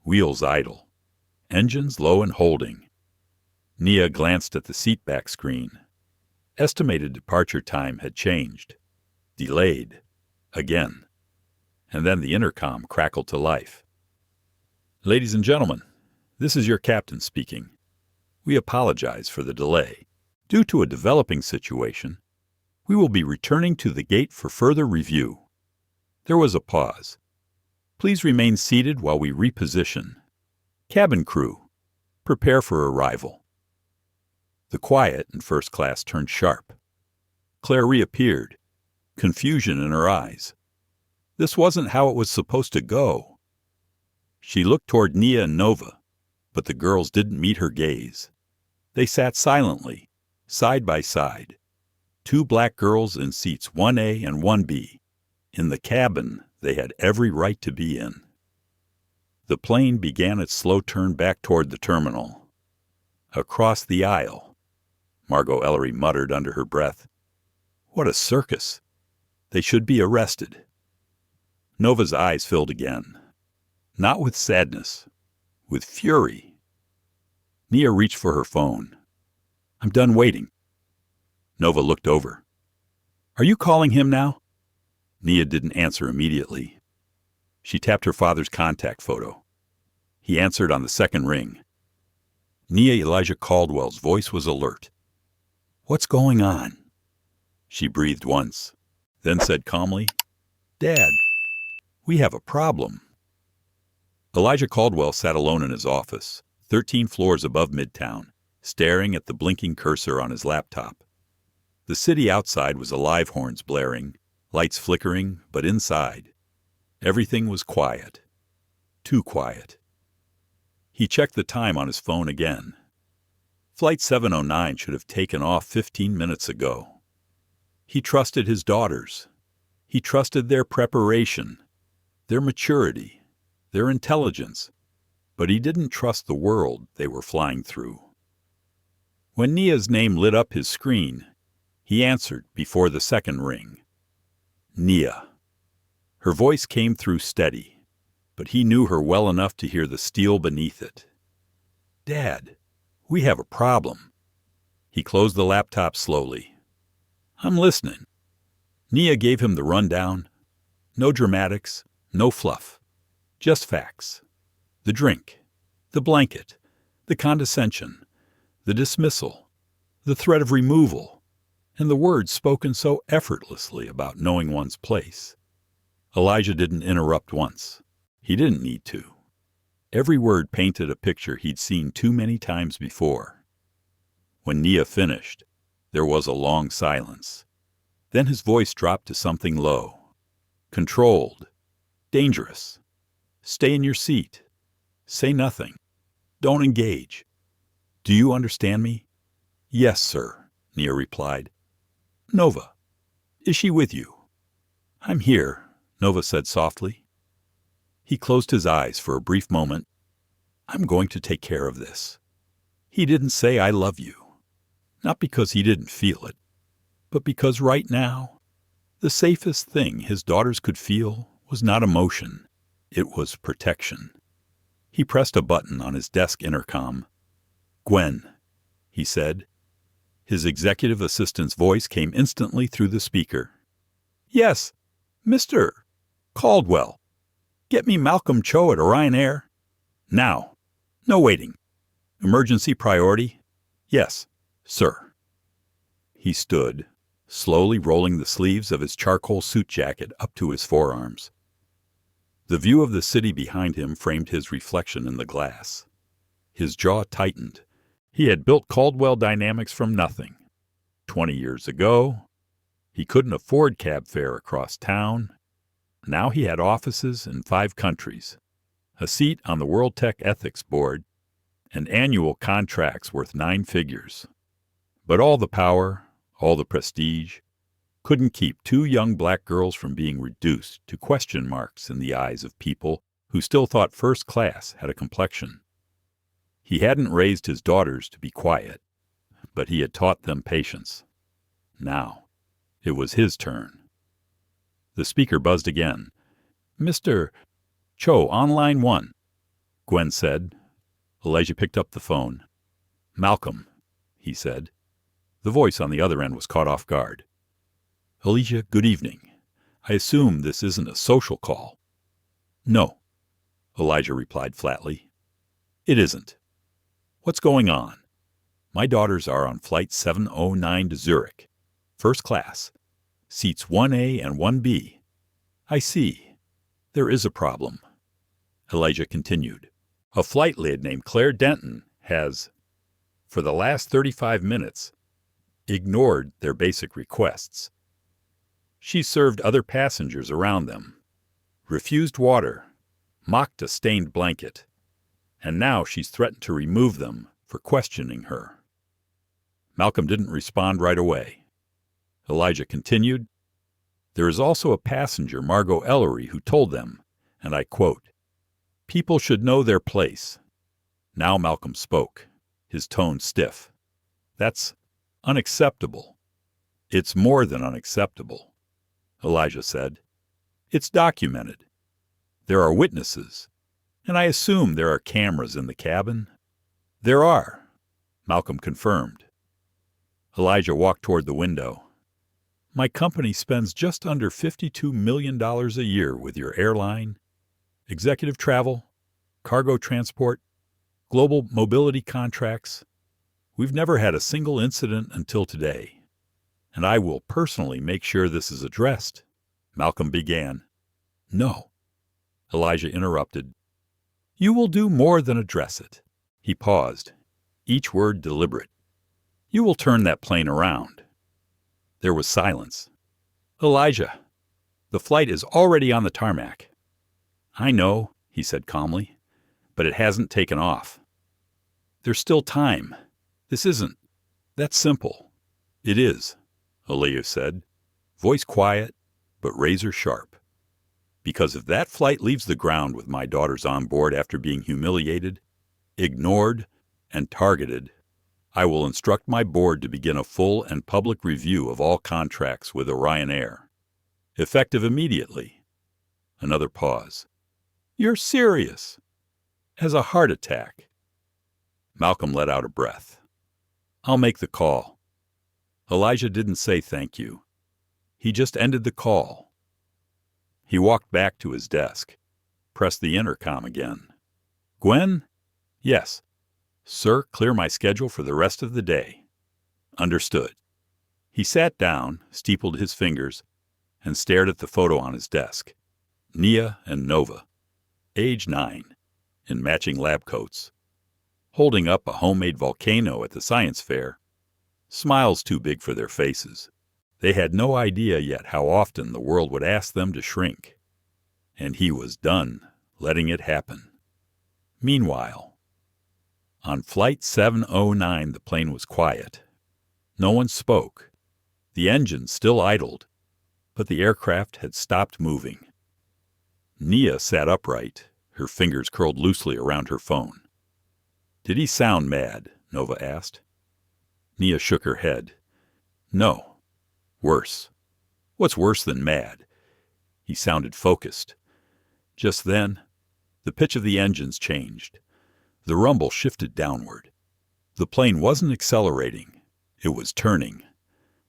wheels idle, engines low and holding. Nia glanced at the seatback screen. Estimated departure time had changed. Delayed. Again. And then the intercom crackled to life. Ladies and gentlemen, this is your captain speaking. We apologize for the delay. Due to a developing situation, we will be returning to the gate for further review. There was a pause. Please remain seated while we reposition. Cabin crew, prepare for arrival. The quiet in first class turned sharp. Claire reappeared, confusion in her eyes. This wasn't how it was supposed to go. She looked toward Nia and Nova, but the girls didn't meet her gaze. They sat silently, side by side. Two black girls in seats 1A and 1B, in the cabin they had every right to be in. The plane began its slow turn back toward the terminal. Across the aisle, Margot Ellery muttered under her breath. What a circus! They should be arrested. Nova's eyes filled again. Not with sadness, with fury. Nia reached for her phone. I'm done waiting. Nova looked over. Are you calling him now? Nia didn't answer immediately. She tapped her father's contact photo. He answered on the second ring. Nia Elijah Caldwell's voice was alert. What's going on? She breathed once, then said calmly, Dad, we have a problem. Elijah Caldwell sat alone in his office, 13 floors above Midtown, staring at the blinking cursor on his laptop. The city outside was alive, horns blaring, lights flickering, but inside, everything was quiet. Too quiet. He checked the time on his phone again. Flight 709 should have taken off 15 minutes ago. He trusted his daughters. He trusted their preparation, their maturity, their intelligence, but he didn't trust the world they were flying through. When Nia's name lit up his screen, he answered before the second ring. Nia. Her voice came through steady, but he knew her well enough to hear the steel beneath it. Dad, we have a problem. He closed the laptop slowly. I'm listening. Nia gave him the rundown. No dramatics, no fluff. Just facts. The drink, the blanket, the condescension, the dismissal, the threat of removal, and the words spoken so effortlessly about knowing one's place. Elijah didn't interrupt once. He didn't need to. Every word painted a picture he'd seen too many times before. When Nia finished, there was a long silence. Then his voice dropped to something low. Controlled. Dangerous. Stay in your seat. Say nothing. Don't engage. Do you understand me? Yes, sir, Nia replied. Nova, is she with you? I'm here, Nova said softly. He closed his eyes for a brief moment. I'm going to take care of this. He didn't say I love you. Not because he didn't feel it, but because right now, the safest thing his daughters could feel was not emotion. It was protection. He pressed a button on his desk intercom. Gwen, he said. His executive assistant's voice came instantly through the speaker. Yes, Mr. Caldwell. Get me Malcolm Cho at Orion Air. Now. No waiting. Emergency priority? Yes, sir. He stood, slowly rolling the sleeves of his charcoal suit jacket up to his forearms. The view of the city behind him framed his reflection in the glass. His jaw tightened. He had built Caldwell Dynamics from nothing. 20 years ago, he couldn't afford cab fare across town. Now he had offices in 5 countries, a seat on the World Tech Ethics Board, and annual contracts worth 9 figures. But all the power, all the prestige, couldn't keep 2 young black girls from being reduced to question marks in the eyes of people who still thought first class had a complexion. He hadn't raised his daughters to be quiet, but he had taught them patience. Now, it was his turn. The speaker buzzed again. Mr. Cho, on line 1, Gwen said. Elijah picked up the phone. Malcolm, he said. The voice on the other end was caught off guard. Elijah, good evening. I assume this isn't a social call. No, Elijah replied flatly. It isn't. What's going on? My daughters are on Flight 709 to Zurich, first class, seats 1A and 1B. I see. There is a problem. Elijah continued. A flight lead named Claire Denton has, for the last 35 minutes, ignored their basic requests. She served other passengers around them, refused water, mocked a stained blanket, and now she's threatened to remove them for questioning her. Malcolm didn't respond right away. Elijah continued, "There is also a passenger, Margot Ellery, who told them, and I quote, 'People should know their place.'" Now Malcolm spoke, his tone stiff. "That's unacceptable." "It's more than unacceptable," Elijah said. "It's documented. There are witnesses, and I assume there are cameras in the cabin." "There are," Malcolm confirmed. Elijah walked toward the window. "My company spends just under $52 million a year with your airline, executive travel, cargo transport, global mobility contracts. We've never had a single incident until today, and I will personally make sure this is addressed," Malcolm began. "No," Elijah interrupted. "You will do more than address it." He paused, each word deliberate. "You will turn that plane around." There was silence. "Elijah, the flight is already on the tarmac." "I know," he said calmly, "but it hasn't taken off." "There's still time. This isn't that simple." "It is," Elijah said, voice quiet but razor sharp. "Because if that flight leaves the ground with my daughters on board after being humiliated, ignored, and targeted, I will instruct my board to begin a full and public review of all contracts with Orion Air, effective immediately." Another pause. "You're serious?" "As a heart attack." Malcolm let out a breath. "I'll make the call." Elijah didn't say thank you. He just ended the call. He walked back to his desk, pressed the intercom again. "Gwen?" "Yes." "Sir, clear my schedule for the rest of the day." "Understood." He sat down, steepled his fingers, and stared at the photo on his desk. Nia and Nova, age 9, in matching lab coats, holding up a homemade volcano at the science fair, smiles too big for their faces. They had no idea yet how often the world would ask them to shrink. And he was done letting it happen. Meanwhile, on Flight 709, the plane was quiet. No one spoke. The engines still idled, but the aircraft had stopped moving. Nia sat upright, her fingers curled loosely around her phone. "Did he sound mad?" Nova asked. Nia shook her head. "No. Worse." "What's worse than mad?" He sounded focused. Just then, the pitch of the engines changed. The rumble shifted downward. The plane wasn't accelerating. It was turning.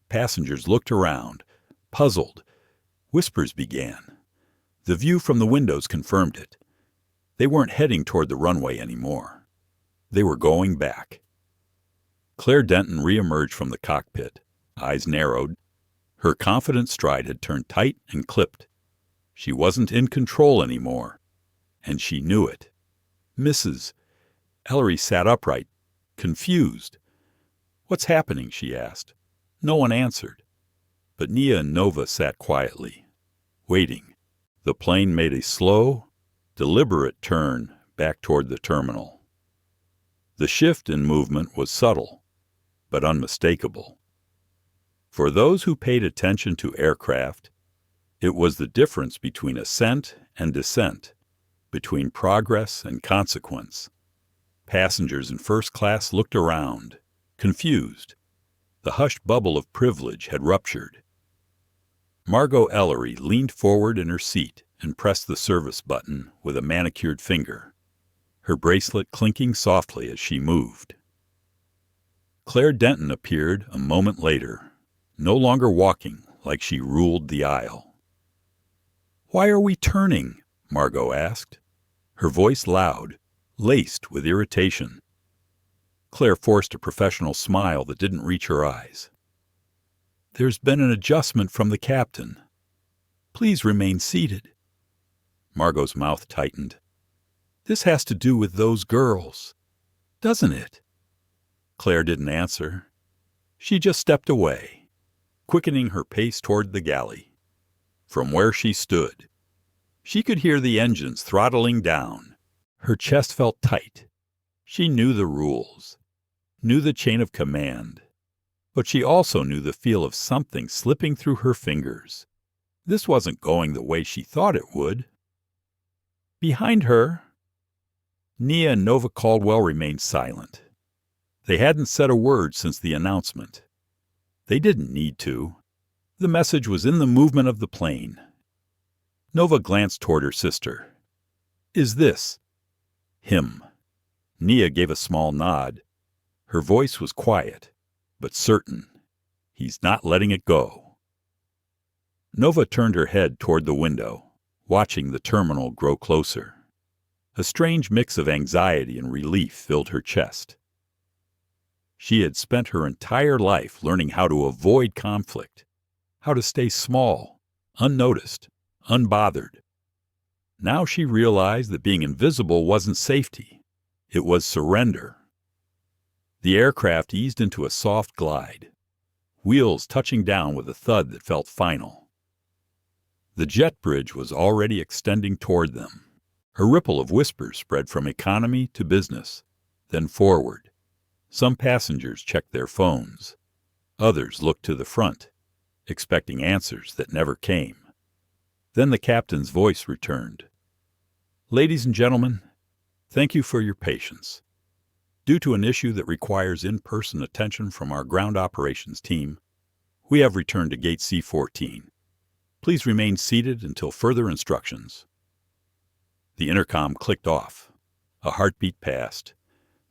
Passengers looked around, puzzled. Whispers began. The view from the windows confirmed it. They weren't heading toward the runway anymore. They were going back. Claire Denton reemerged from the cockpit, eyes narrowed. Her confident stride had turned tight and clipped. She wasn't in control anymore, and she knew it. "Mrs." Ellery sat upright, confused. "What's happening?" she asked. No one answered, but Nia and Nova sat quietly, waiting. The plane made a slow, deliberate turn back toward the terminal. The shift in movement was subtle, but unmistakable. For those who paid attention to aircraft, it was the difference between ascent and descent, between progress and consequence. Passengers in first class looked around, confused. The hushed bubble of privilege had ruptured. Margot Ellery leaned forward in her seat and pressed the service button with a manicured finger, her bracelet clinking softly as she moved. Claire Denton appeared a moment later, no longer walking like she ruled the aisle. "Why are we turning?" Margot asked, her voice loud, laced with irritation. Claire forced a professional smile that didn't reach her eyes. "There's been an adjustment from the captain. Please remain seated." Margot's mouth tightened. "This has to do with those girls, doesn't it?" Claire didn't answer. She just stepped away, quickening her pace toward the galley. From where she stood, She could hear the engines throttling down. Her chest felt tight. She knew the rules, knew the chain of command, but she also knew the feel of something slipping through her fingers. This wasn't going the way she thought it would. Behind her, Nia and Nova Caldwell remained silent. They hadn't said a word since the announcement. They didn't need to. The message was in the movement of the plane. Nova glanced toward her sister. "Is this him?" Nia gave a small nod. Her voice was quiet, but certain. "He's not letting it go." Nova turned her head toward the window, watching the terminal grow closer. A strange mix of anxiety and relief filled her chest. She had spent her entire life learning how to avoid conflict, how to stay small, unnoticed, unbothered. Now she realized that being invisible wasn't safety. It was surrender. The aircraft eased into a soft glide, wheels touching down with a thud that felt final. The jet bridge was already extending toward them. A ripple of whispers spread from economy to business, then forward. Some passengers checked their phones. Others looked to the front, expecting answers that never came. Then the captain's voice returned. "Ladies and gentlemen, thank you for your patience. Due to an issue that requires in-person attention from our ground operations team, we have returned to Gate C-14. Please remain seated until further instructions." The intercom clicked off. A heartbeat passed,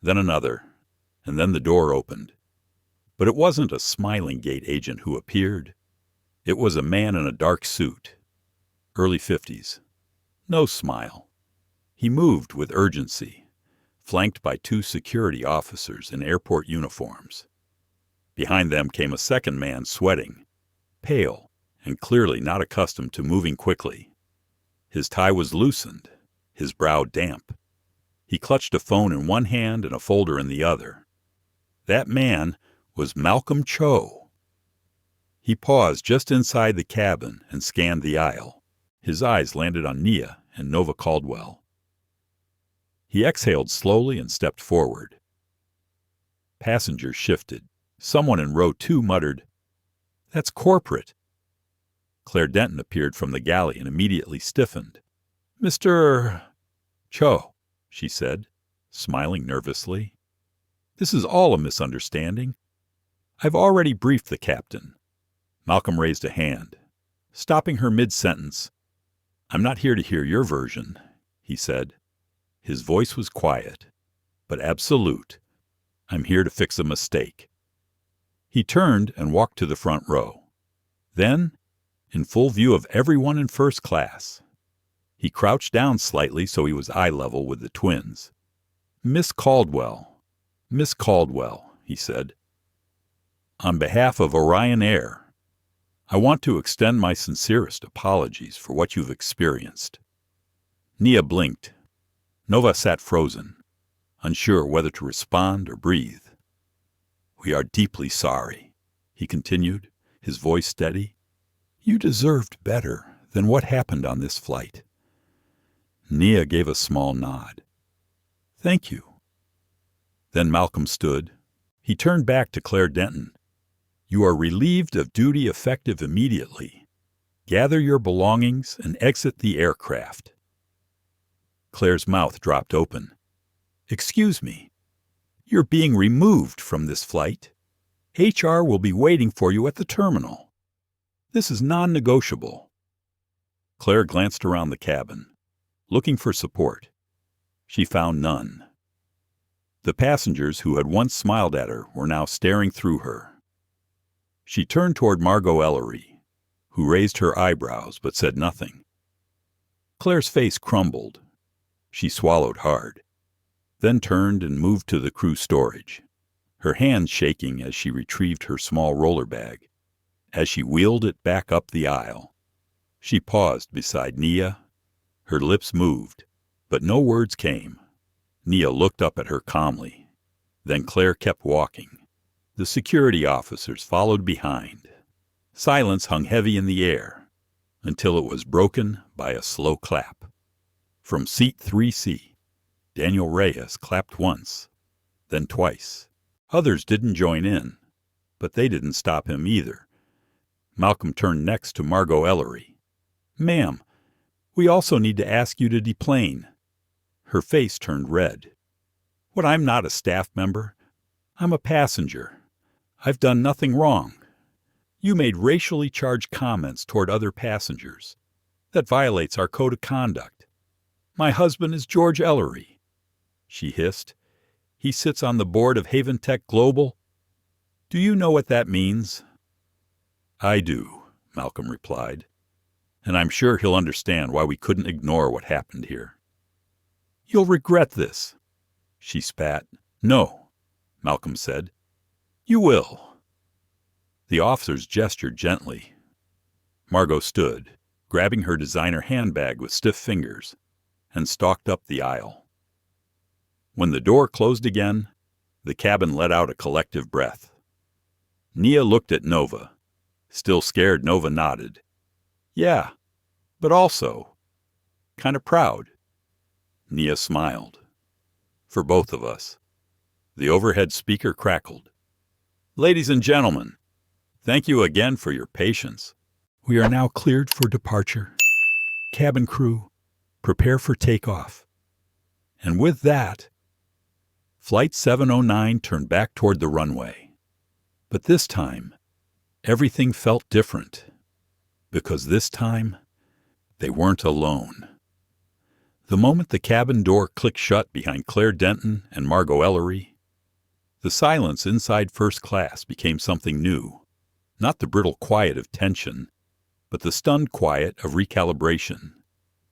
then another, and then the door opened. But it wasn't a smiling gate agent who appeared. It was a man in a dark suit, early 50s. No smile. He moved with urgency, flanked by 2 security officers in airport uniforms. Behind them came a second man sweating, pale, and clearly not accustomed to moving quickly. His tie was loosened, his brow damp. He clutched a phone in one hand and a folder in the other. That man was blackceo. He paused just inside the cabin and scanned the aisle. His eyes landed on Nia and Nova Caldwell. He exhaled slowly and stepped forward. Passengers shifted. Someone in row 2 muttered, "That's corporate." Claire Denton appeared from the galley and immediately stiffened. "Mr. Cho," she said, smiling nervously. "This is all a misunderstanding. I've already briefed the captain." Malcolm raised a hand, stopping her mid-sentence. "I'm not here to hear your version," he said. His voice was quiet, but absolute. "I'm here to fix a mistake." He turned and walked to the front row. Then, in full view of everyone in first class, he crouched down slightly so he was eye level with the twins. Miss Caldwell," he said. "On behalf of Orion Air, I want to extend my sincerest apologies for what you've experienced." Nia blinked. Nova sat frozen, unsure whether to respond or breathe. "We are deeply sorry," he continued, his voice steady. "You deserved better than what happened on this flight." Nia gave a small nod. "Thank you." Then Malcolm stood. He turned back to Claire Denton. "You are relieved of duty effective immediately. Gather your belongings and exit the aircraft." Claire's mouth dropped open. "Excuse me. You're being removed from this flight. HR will be waiting for you at the terminal. This is non-negotiable." Claire glanced around the cabin, looking for support. She found none. The passengers who had once smiled at her were now staring through her. She turned toward Margot Ellery, who raised her eyebrows but said nothing. Claire's face crumbled. She swallowed hard, then turned and moved to the crew storage, her hands shaking as she retrieved her small roller bag. As she wheeled it back up the aisle, she paused beside Nia. Her lips moved, but no words came. Nia looked up at her calmly. Then Claire kept walking. The security officers followed behind. Silence hung heavy in the air, until it was broken by a slow clap. From seat 3C, Daniel Reyes clapped once, then twice. Others didn't join in, but they didn't stop him either. Malcolm turned next to Margot Ellery. "Ma'am, we also need to ask you to deplane." Her face turned red. "What, I'm not a staff member. I'm a passenger. I've done nothing wrong. You made racially charged comments toward other passengers. That violates our code of conduct. My husband is George Ellery," she hissed. "He sits on the board of Haven Tech Global. Do you know what that means?" "I do," Malcolm replied. "And I'm sure he'll understand why we couldn't ignore what happened here." "You'll regret this," she spat. "No," Malcolm said. "You will." The officers gestured gently. Margot stood, grabbing her designer handbag with stiff fingers, and stalked up the aisle. When the door closed again, the cabin let out a collective breath. Nia looked at Nova. Still scared, Nova nodded. "Yeah, but also kind of proud." Nia smiled. "For both of us." The overhead speaker crackled. "Ladies and gentlemen, thank you again for your patience. We are now cleared for departure. Cabin crew, prepare for takeoff." And with that, Flight 709 turned back toward the runway. But this time, everything felt different. Because this time, they weren't alone. The moment the cabin door clicked shut behind Claire Denton and Margot Ellery, the silence inside first class became something new. Not the brittle quiet of tension, but the stunned quiet of recalibration.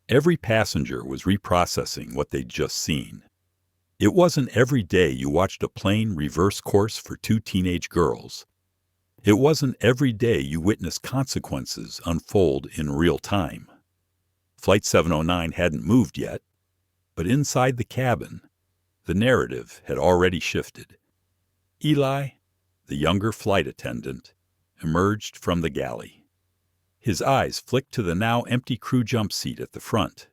Every passenger was reprocessing what they'd just seen. It wasn't every day you watched a plane reverse course for two teenage girls. It wasn't every day you witnessed consequences unfold in real time. Flight 709 hadn't moved yet, but inside the cabin, the narrative had already shifted. Eli, the younger flight attendant, emerged from the galley. His eyes flicked to the now empty crew jump seat at the front.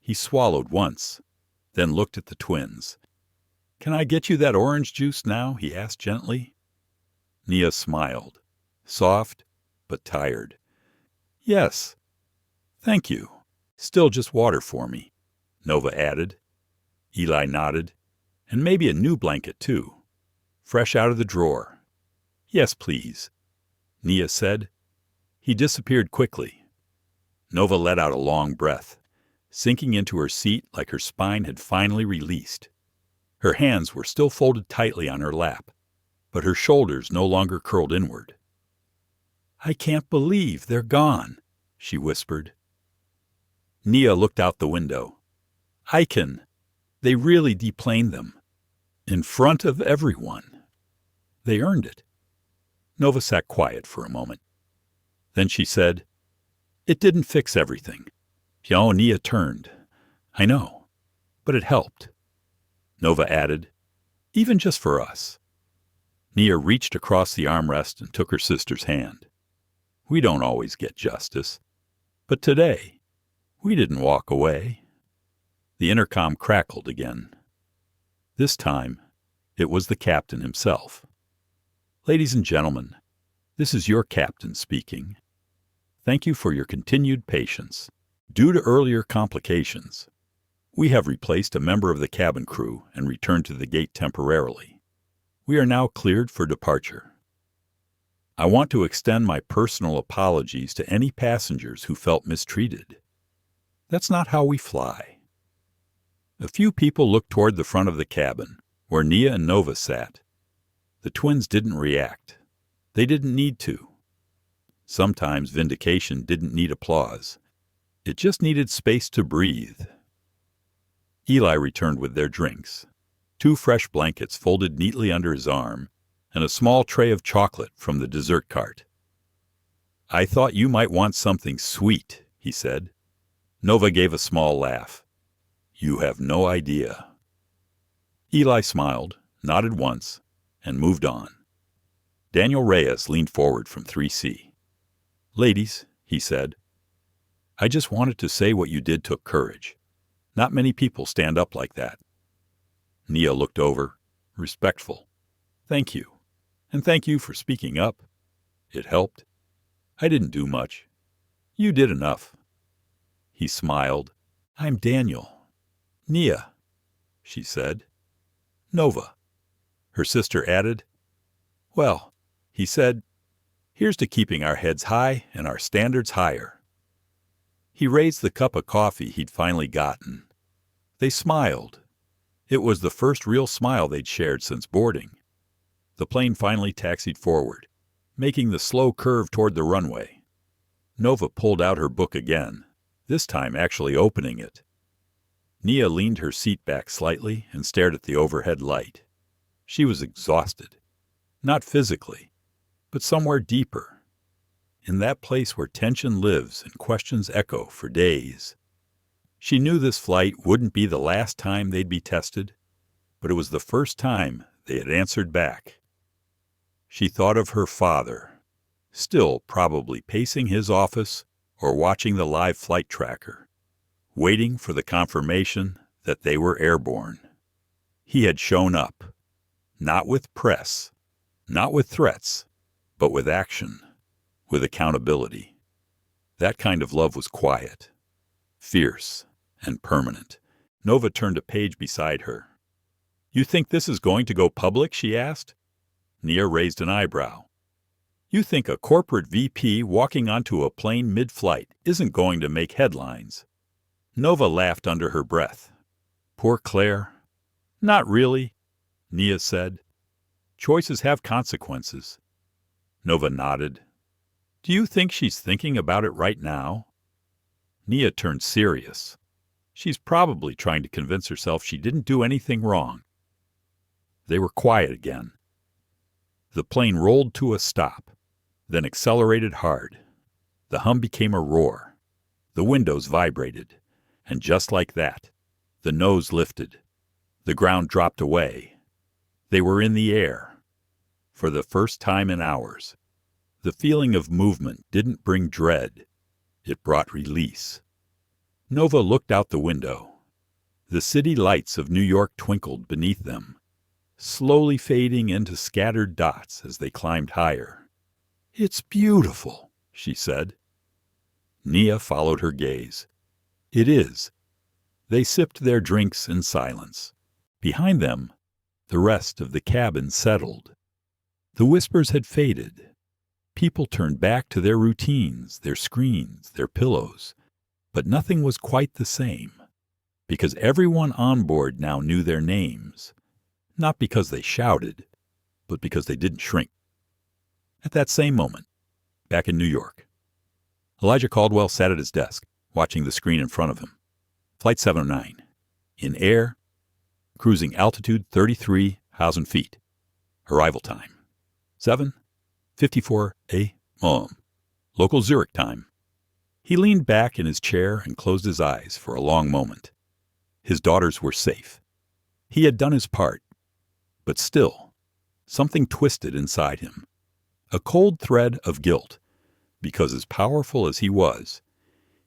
He swallowed once, then looked at the twins. "Can I get you that orange juice now?" he asked gently. Nia smiled, soft but tired. "Yes. Thank you. Still just water for me," Nova added. Eli nodded. "And maybe a new blanket, too. Fresh out of the drawer." "Yes, please," Nia said. He disappeared quickly. Nova let out a long breath, sinking into her seat like her spine had finally released. Her hands were still folded tightly on her lap, but her shoulders no longer curled inward. "I can't believe they're gone," she whispered. Nia looked out the window. They really deplaned them. In front of everyone. They earned it." Nova sat quiet for a moment. Then she said, "It didn't fix everything." Nia turned. "I know, but it helped." Nova added, "Even just for us." Nia reached across the armrest and took her sister's hand. "We don't always get justice, but today, we didn't walk away." The intercom crackled again. This time, it was the captain himself. "Ladies and gentlemen, this is your captain speaking. Thank you for your continued patience. Due to earlier complications, we have replaced a member of the cabin crew and returned to the gate temporarily. We are now cleared for departure. I want to extend my personal apologies to any passengers who felt mistreated. That's not how we fly." A few people looked toward the front of the cabin, where Nia and Nova sat. The twins didn't react. They didn't need to. Sometimes vindication didn't need applause. It just needed space to breathe. Eli returned with their drinks, 2 fresh blankets folded neatly under his arm, and a small tray of chocolate from the dessert cart. "I thought you might want something sweet," he said. Nova gave a small laugh. "You have no idea." Eli smiled, nodded once, and moved on. Daniel Reyes leaned forward from 3C. "Ladies," he said, I just wanted to say what you did took courage. Not many people stand up like that. Nia looked over, respectful. Thank you. And thank you for speaking up. It helped. I didn't do much. You did enough. He smiled. I'm Daniel. Nia, she said. Nova. Her sister added. Well, he said, here's to keeping our heads high and our standards higher. He raised the cup of coffee he'd finally gotten. They smiled. It was the first real smile they'd shared since boarding. The plane finally taxied forward, making the slow curve toward the runway. Nova pulled out her book again, this time actually opening it. Nia leaned her seat back slightly and stared at the overhead light. She was exhausted. Not physically, but somewhere deeper. In that place where tension lives and questions echo for days. She knew this flight wouldn't be the last time they'd be tested, but it was the first time they had answered back. She thought of her father, still probably pacing his office or watching the live flight tracker, waiting for the confirmation that they were airborne. He had shown up, not with press, not with threats, but with action, with accountability. That kind of love was quiet, fierce, and permanent. Nova turned a page beside her. You think this is going to go public? She asked. Nia raised an eyebrow. You think a corporate VP walking onto a plane mid-flight isn't going to make headlines? Nova laughed under her breath. Poor Claire. Not really, Nia said. Choices have consequences. Nova nodded. Do you think she's thinking about it right now? Nia turned serious. She's probably trying to convince herself she didn't do anything wrong. They were quiet again. The plane rolled to a stop, then accelerated hard. The hum became a roar. The windows vibrated, and just like that, the nose lifted. The ground dropped away. They were in the air. For the first time in hours, the feeling of movement didn't bring dread. It brought release. Nova looked out the window. The city lights of New York twinkled beneath them, slowly fading into scattered dots as they climbed higher. It's beautiful, she said. Nia followed her gaze. It is. They sipped their drinks in silence. Behind them, the rest of the cabin settled. The whispers had faded. People turned back to their routines, their screens, their pillows. But nothing was quite the same, because everyone on board now knew their names, not because they shouted, but because they didn't shrink. At that same moment, back in New York, Elijah Caldwell sat at his desk, watching the screen in front of him. Flight 709. In air, cruising altitude 33,000 feet. Arrival time 7:54 a.m. Local Zurich time. He leaned back in his chair and closed his eyes for a long moment. His daughters were safe. He had done his part. But still, something twisted inside him. A cold thread of guilt, because as powerful as he was,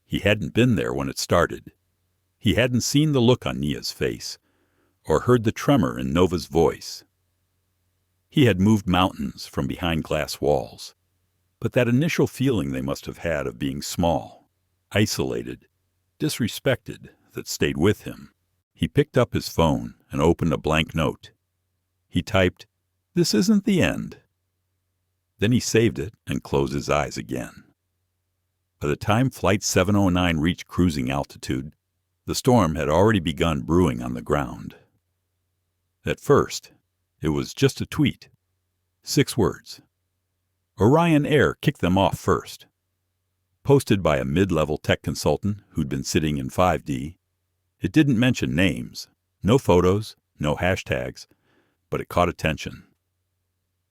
he hadn't been there when it started. He hadn't seen the look on Nia's face, or heard the tremor in Nova's voice. He had moved mountains from behind glass walls, but that initial feeling they must have had of being small, isolated, disrespected that stayed with him. He picked up his phone and opened a blank note. He typed, "This isn't the end." Then he saved it and closed his eyes again. By the time Flight 709 reached cruising altitude, the storm had already begun brewing on the ground. At first, it was just a tweet. 6 words. Orion Air kicked them off first. Posted by a mid-level tech consultant who'd been sitting in 5D. It didn't mention names, no photos, no hashtags, but it caught attention.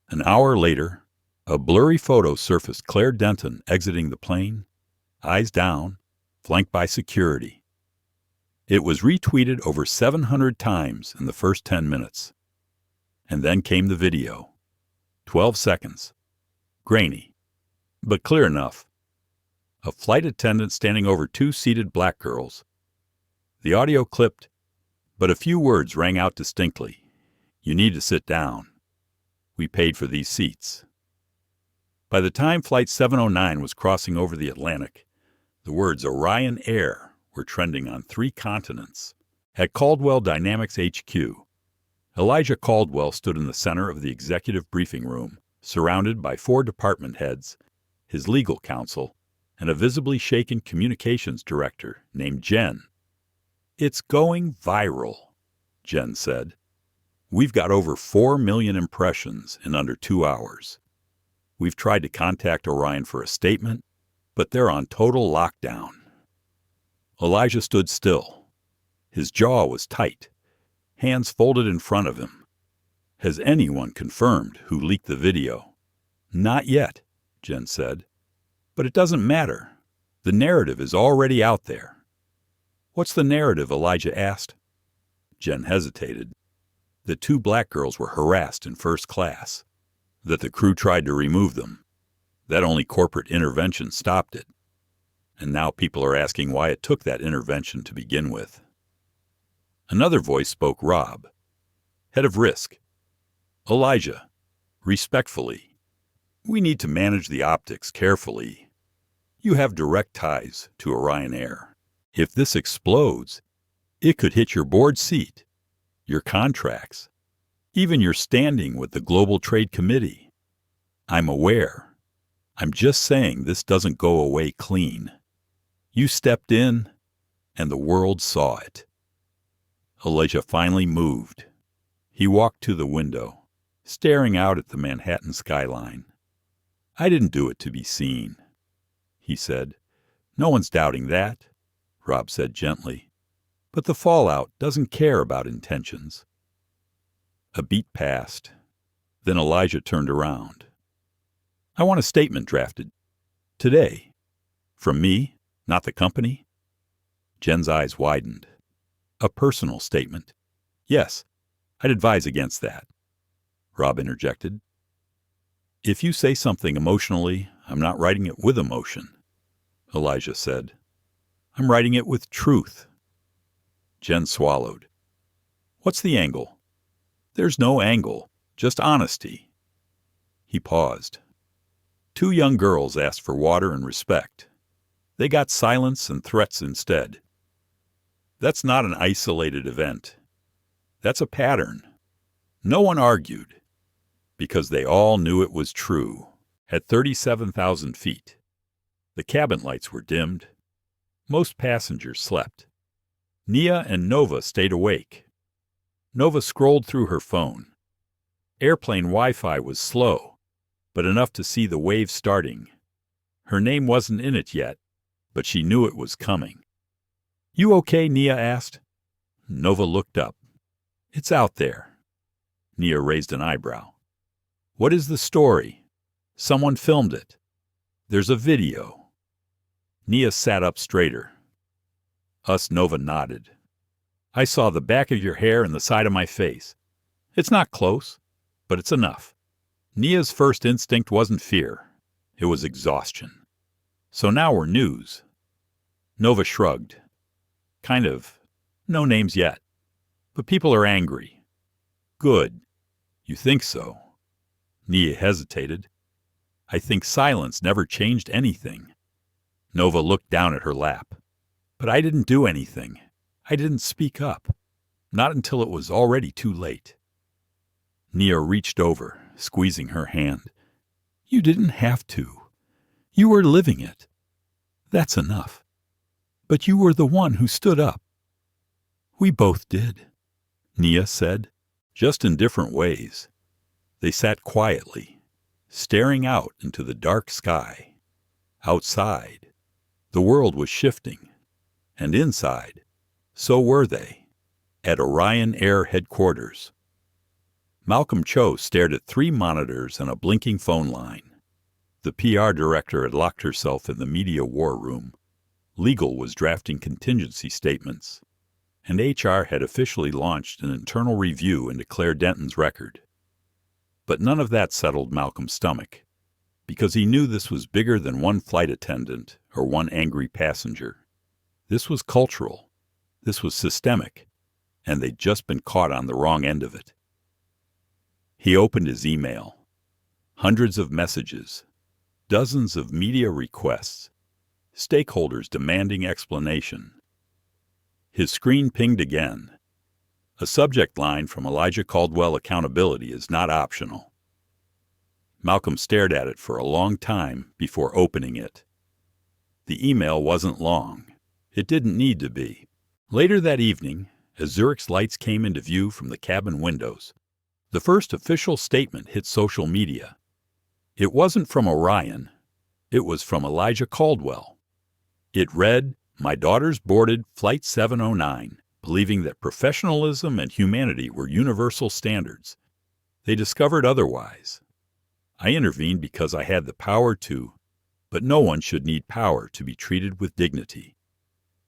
An hour later, a blurry photo surfaced Claire Denton exiting the plane, eyes down, flanked by security. It was retweeted over 700 times in the first 10 minutes. And then came the video. 12 seconds. Grainy, but clear enough. A flight attendant standing over two seated black girls. The audio clipped, but a few words rang out distinctly. You need to sit down. We paid for these seats. By the time Flight 709 was crossing over the Atlantic, the words Orion Air were trending on 3 continents. At Caldwell Dynamics HQ, Elijah Caldwell stood in the center of the executive briefing room, surrounded by 4 department heads, his legal counsel, and a visibly shaken communications director named Jen. "It's going viral," Jen said. "We've got over 4 million impressions in under 2 hours. We've tried to contact Orion for a statement, but they're on total lockdown." Elijah stood still. His jaw was tight, hands folded in front of him. "Has anyone confirmed who leaked the video?" "Not yet," Jen said. "But it doesn't matter. The narrative is already out there." "What's the narrative?" Elijah asked. Jen hesitated. That 2 black girls were harassed in first class. That the crew tried to remove them. That only corporate intervention stopped it. And now people are asking why it took that intervention to begin with. Another voice spoke, Rob, head of risk. "Elijah, respectfully, we need to manage the optics carefully. You have direct ties to Orion Air. If this explodes, it could hit your board seat, your contracts, even your standing with the Global Trade Committee. I'm aware. I'm just saying this doesn't go away clean. You stepped in, and the world saw it." Elijah finally moved. He walked to the window, staring out at the Manhattan skyline. "I didn't do it to be seen," he said. "No one's doubting that," Rob said gently. "But the fallout doesn't care about intentions." A beat passed. Then Elijah turned around. "I want a statement drafted. Today. From me, not the company." Jen's eyes widened. "A personal statement." "Yes, I'd advise against that," Rob interjected. "If you say something emotionally, I'm not writing it with emotion," Elijah said. "I'm writing it with truth." Jen swallowed. "What's the angle?" "There's no angle, just honesty." He paused. 2 young girls asked for water and respect. They got silence and threats instead. That's not an isolated event. That's a pattern. No one argued, because they all knew it was true. At 37,000 feet, the cabin lights were dimmed. Most passengers slept. Nia and Nova stayed awake. Nova scrolled through her phone. Airplane Wi-Fi was slow, but enough to see the wave starting. Her name wasn't in it yet, but she knew it was coming. "You okay?" Nia asked. Nova looked up. "It's out there." Nia raised an eyebrow. "What is the story?" "Someone filmed it. There's a video." Nia sat up straighter. Nova nodded. "I saw the back of your hair and the side of my face. It's not close, but it's enough." Nia's first instinct wasn't fear. It was exhaustion. "So now we're news." Nova shrugged. "Kind of. No names yet. But people are angry." "Good. You think so?" Nia hesitated. "I think silence never changed anything." Nova looked down at her lap. "But I didn't do anything. I didn't speak up. Not until it was already too late." Nia reached over, squeezing her hand. "You didn't have to. You were living it. That's enough. But you were the one who stood up." "We both did," Nia said, just in different ways. They sat quietly, staring out into the dark sky. Outside, the world was shifting, and inside, so were they, at Orion Air headquarters. Malcolm Cho stared at 3 monitors and a blinking phone line. The PR director had locked herself in the media war room. Legal was drafting contingency statements, and HR had officially launched an internal review into Claire Denton's record. But none of that settled Malcolm's stomach, because he knew this was bigger than one flight attendant or one angry passenger. This was cultural. This was systemic. And they'd just been caught on the wrong end of it. He opened his email. Hundreds of messages. Dozens of media requests. Stakeholders demanding explanation. His screen pinged again. A subject line from Elijah Caldwell Accountability is not optional. Malcolm stared at it for a long time before opening it. The email wasn't long. It didn't need to be. Later that evening, as Zurich's lights came into view from the cabin windows, the first official statement hit social media. It wasn't from Orion. It was from Elijah Caldwell. It read, "My daughters boarded Flight 709, believing that professionalism and humanity were universal standards. They discovered otherwise. I intervened because I had the power to, but no one should need power to be treated with dignity.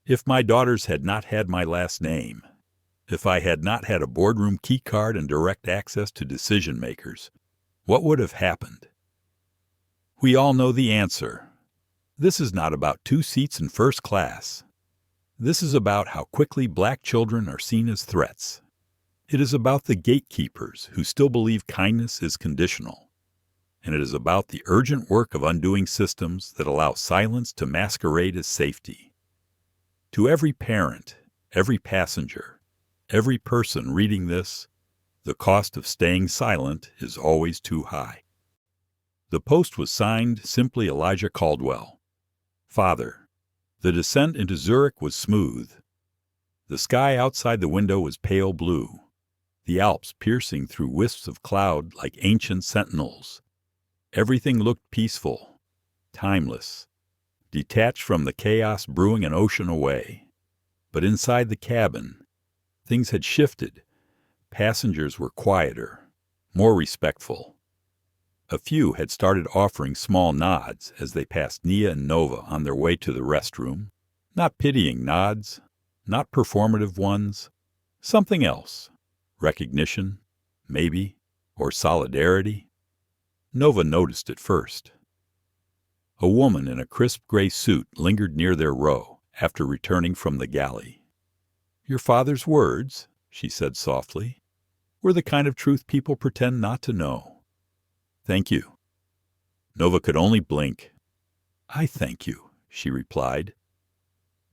If my daughters had not had my last name, if I had not had a boardroom keycard and direct access to decision-makers, what would have happened?" We all know the answer. This is not about 2 seats in first class. This is about how quickly black children are seen as threats. It is about the gatekeepers who still believe kindness is conditional. And it is about the urgent work of undoing systems that allow silence to masquerade as safety. To every parent, every passenger, every person reading this, the cost of staying silent is always too high. The post was signed simply Elijah Caldwell. Father. The descent into Zurich was smooth. The sky outside the window was pale blue, the Alps piercing through wisps of cloud like ancient sentinels. Everything looked peaceful, timeless, detached from the chaos brewing an ocean away. But inside the cabin, things had shifted. Passengers were quieter, more respectful. A few had started offering small nods as they passed Nia and Nova on their way to the restroom. Not pitying nods, not performative ones. Something else. Recognition, maybe, or solidarity. Nova noticed it first. A woman in a crisp gray suit lingered near their row after returning from the galley. "Your father's words," she said softly, "were the kind of truth people pretend not to know." "Thank you." Nova could only blink. "I thank you," she replied.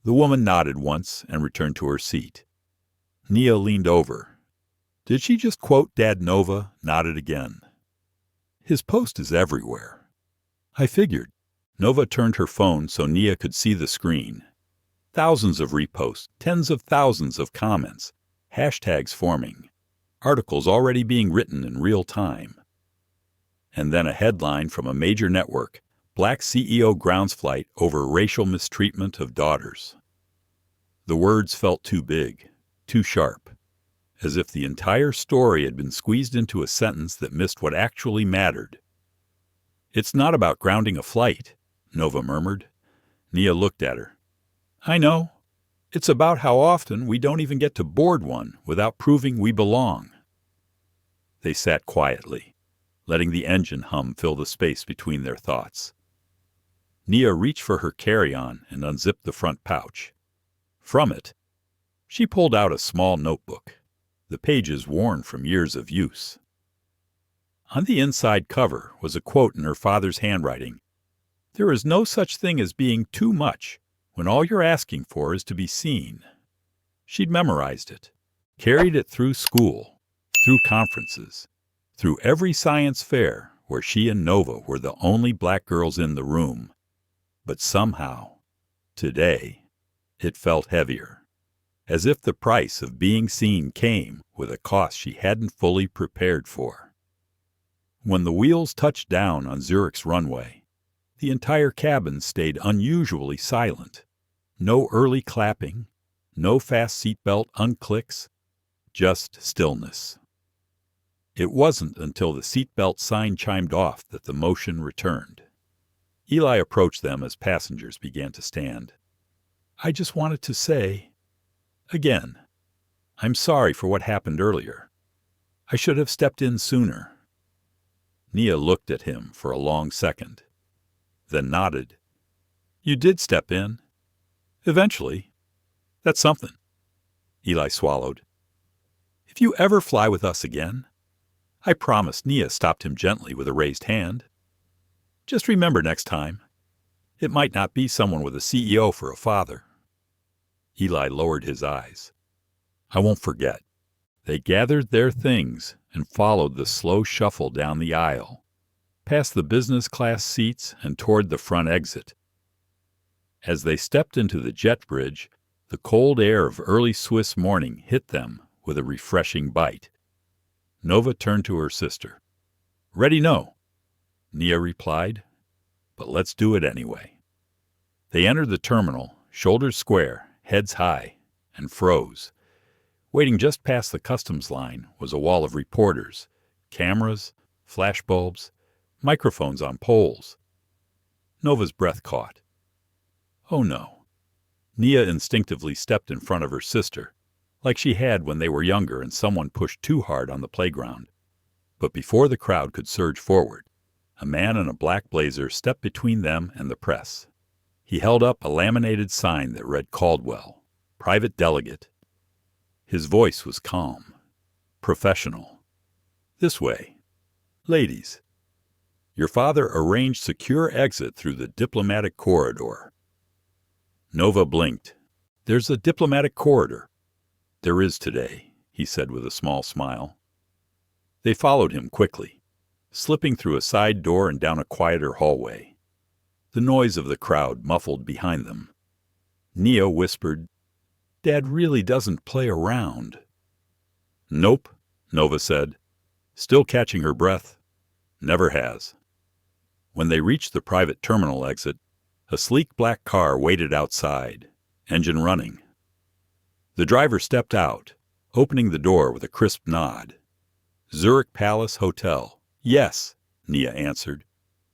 The woman nodded once and returned to her seat. Nia leaned over. Did she just quote Dad? Nova nodded again. "His post is everywhere." "I figured." Nova turned her phone so Nia could see the screen. Thousands of reposts, tens of thousands of comments, hashtags forming, articles already being written in real time. And then a headline from a major network, "Black CEO grounds flight over racial mistreatment of daughters." The words felt too big, too sharp, as if the entire story had been squeezed into a sentence that missed what actually mattered. "It's not about grounding a flight," Nova murmured. Nia looked at her. "I know. It's about how often we don't even get to board one without proving we belong." They sat quietly, letting the engine hum fill the space between their thoughts. Nia reached for her carry-on and unzipped the front pouch. From it, she pulled out a small notebook, the pages worn from years of use. On the inside cover was a quote in her father's handwriting. "There is no such thing as being too much when all you're asking for is to be seen." She'd memorized it, carried it through school, through conferences, through every science fair where she and Nova were the only black girls in the room. But somehow, today, it felt heavier, as if the price of being seen came with a cost she hadn't fully prepared for. When the wheels touched down on Zurich's runway, the entire cabin stayed unusually silent. No early clapping, no fast seatbelt unclicks, just stillness. It wasn't until the seatbelt sign chimed off that the motion returned. Eli approached them as passengers began to stand. "I just wanted to say, again, I'm sorry for what happened earlier. I should have stepped in sooner." Nia looked at him for a long second, then nodded. You did step in. Eventually. That's something. Eli swallowed. If you ever fly with us again, I promise. Nia stopped him gently with a raised hand. Just remember next time, it might not be someone with a CEO for a father. Eli lowered his eyes. I won't forget. They gathered their things and followed the slow shuffle down the aisle, past the business class seats and toward the front exit. As they stepped into the jet bridge, the cold air of early Swiss morning hit them with a refreshing bite. Nova turned to her sister. Ready, no, Nia replied, but let's do it anyway. They entered the terminal, shoulders square, heads high, and froze. Waiting just past the customs line was a wall of reporters, cameras, flashbulbs, microphones on poles. Nova's breath caught. Oh no. Nia instinctively stepped in front of her sister, like she had when they were younger and someone pushed too hard on the playground. But before the crowd could surge forward, a man in a black blazer stepped between them and the press. He held up a laminated sign that read Caldwell, Private Delegate. His voice was calm, professional. This way. Ladies, your father arranged secure exit through the diplomatic corridor. Nova blinked. There's a diplomatic corridor. There is today, he said with a small smile. They followed him quickly, slipping through a side door and down a quieter hallway. The noise of the crowd muffled behind them. Nia whispered, Dad really doesn't play around. Nope, Nova said, still catching her breath. Never has. When they reached the private terminal exit, a sleek black car waited outside, engine running. The driver stepped out, opening the door with a crisp nod. Zurich Palace Hotel. Yes, Nia answered,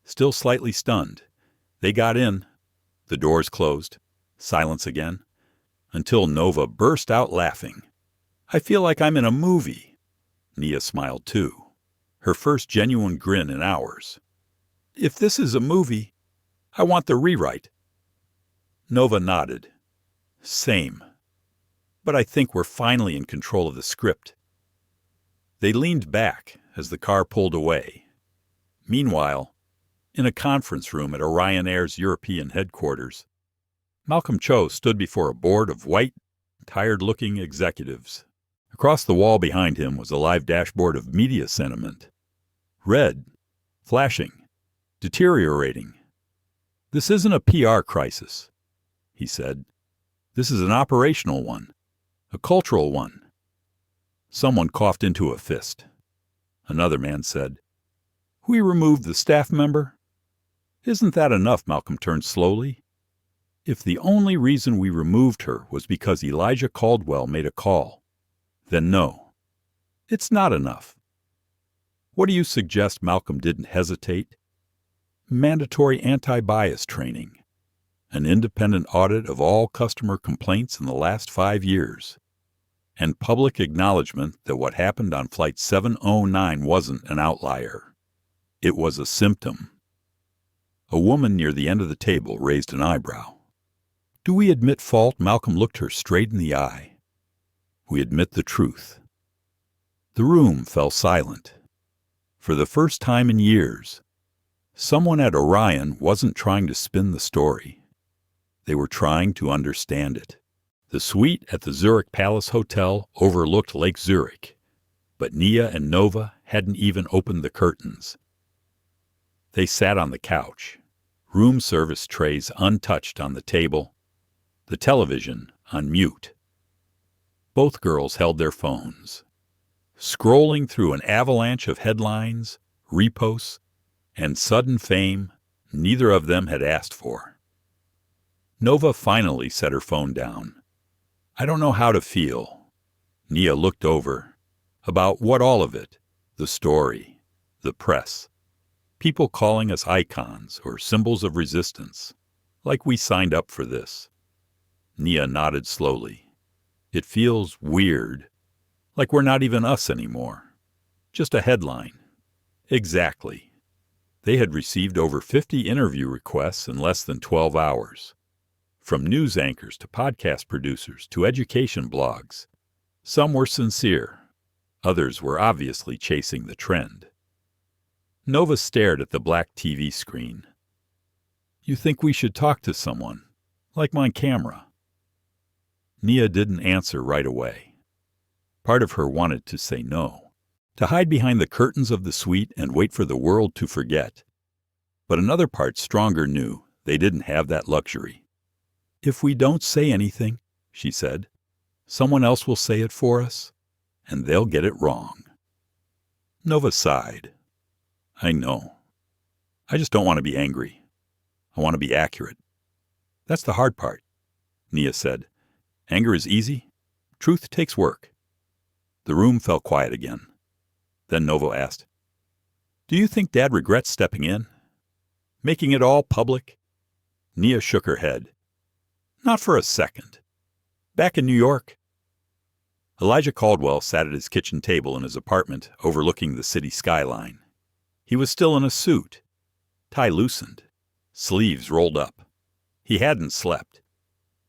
still slightly stunned. They got in. The doors closed. Silence again. Until Nova burst out laughing. I feel like I'm in a movie. Nia smiled too, her first genuine grin in hours. If this is a movie, I want the rewrite. Nova nodded. Same. But I think we're finally in control of the script. They leaned back as the car pulled away. Meanwhile, in a conference room at Orion Air's European headquarters, Malcolm Cho stood before a board of white, tired-looking executives. Across the wall behind him was a live dashboard of media sentiment. Red, flashing, deteriorating. This isn't a PR crisis, he said. This is an operational one, a cultural one. Someone coughed into a fist. Another man said, We removed the staff member? Isn't that enough? Malcolm turned slowly. If the only reason we removed her was because Elijah Caldwell made a call, then no, it's not enough. What do you suggest? Malcolm didn't hesitate. Mandatory anti-bias training, an independent audit of all customer complaints in the last 5 years, and public acknowledgement that what happened on Flight 709 wasn't an outlier. It was a symptom. A woman near the end of the table raised an eyebrow. Do we admit fault? Malcolm looked her straight in the eye. We admit the truth. The room fell silent. For the first time in years, someone at Orion wasn't trying to spin the story. They were trying to understand it. The suite at the Zurich Palace Hotel overlooked Lake Zurich, but Nia and Nova hadn't even opened the curtains. They sat on the couch, room service trays untouched on the table, the television on mute. Both girls held their phones, scrolling through an avalanche of headlines, reposts, and sudden fame neither of them had asked for. Nova finally set her phone down. I don't know how to feel. Nia looked over. About what? All of it. The story, the press, people calling us icons or symbols of resistance, like we signed up for this. Nia nodded slowly. It feels weird, like we're not even us anymore. Just a headline. Exactly. They had received over 50 interview requests in less than 12 hours. From news anchors to podcast producers to education blogs. Some were sincere. Others were obviously chasing the trend. Nova stared at the black TV screen. "You think we should talk to someone, like my camera?" Nia didn't answer right away. Part of her wanted to say no, to hide behind the curtains of the suite and wait for the world to forget. But another part stronger knew they didn't have that luxury. "If we don't say anything," she said, "someone else will say it for us, and they'll get it wrong." Nova sighed. "I know. I just don't want to be angry. I want to be accurate." "That's the hard part," Nia said. "Anger is easy. Truth takes work." The room fell quiet again. Then Nova asked, "Do you think Dad regrets stepping in? Making it all public?" Nia shook her head. "Not for a second. Back in New York." Elijah Caldwell sat at his kitchen table in his apartment overlooking the city skyline. He was still in a suit, tie loosened, sleeves rolled up. He hadn't slept.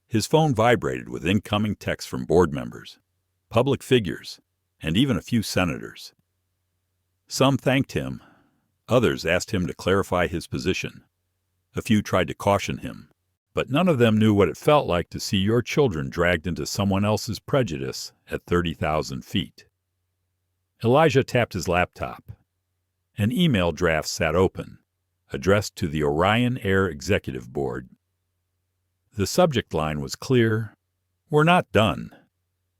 His phone vibrated with incoming texts from board members, public figures, and even a few senators. Some thanked him. Others asked him to clarify his position. A few tried to caution him, but none of them knew what it felt like to see your children dragged into someone else's prejudice at 30,000 feet. Elijah tapped his laptop. An email draft sat open, addressed to the Orion Air Executive Board. The subject line was clear: "We're not done."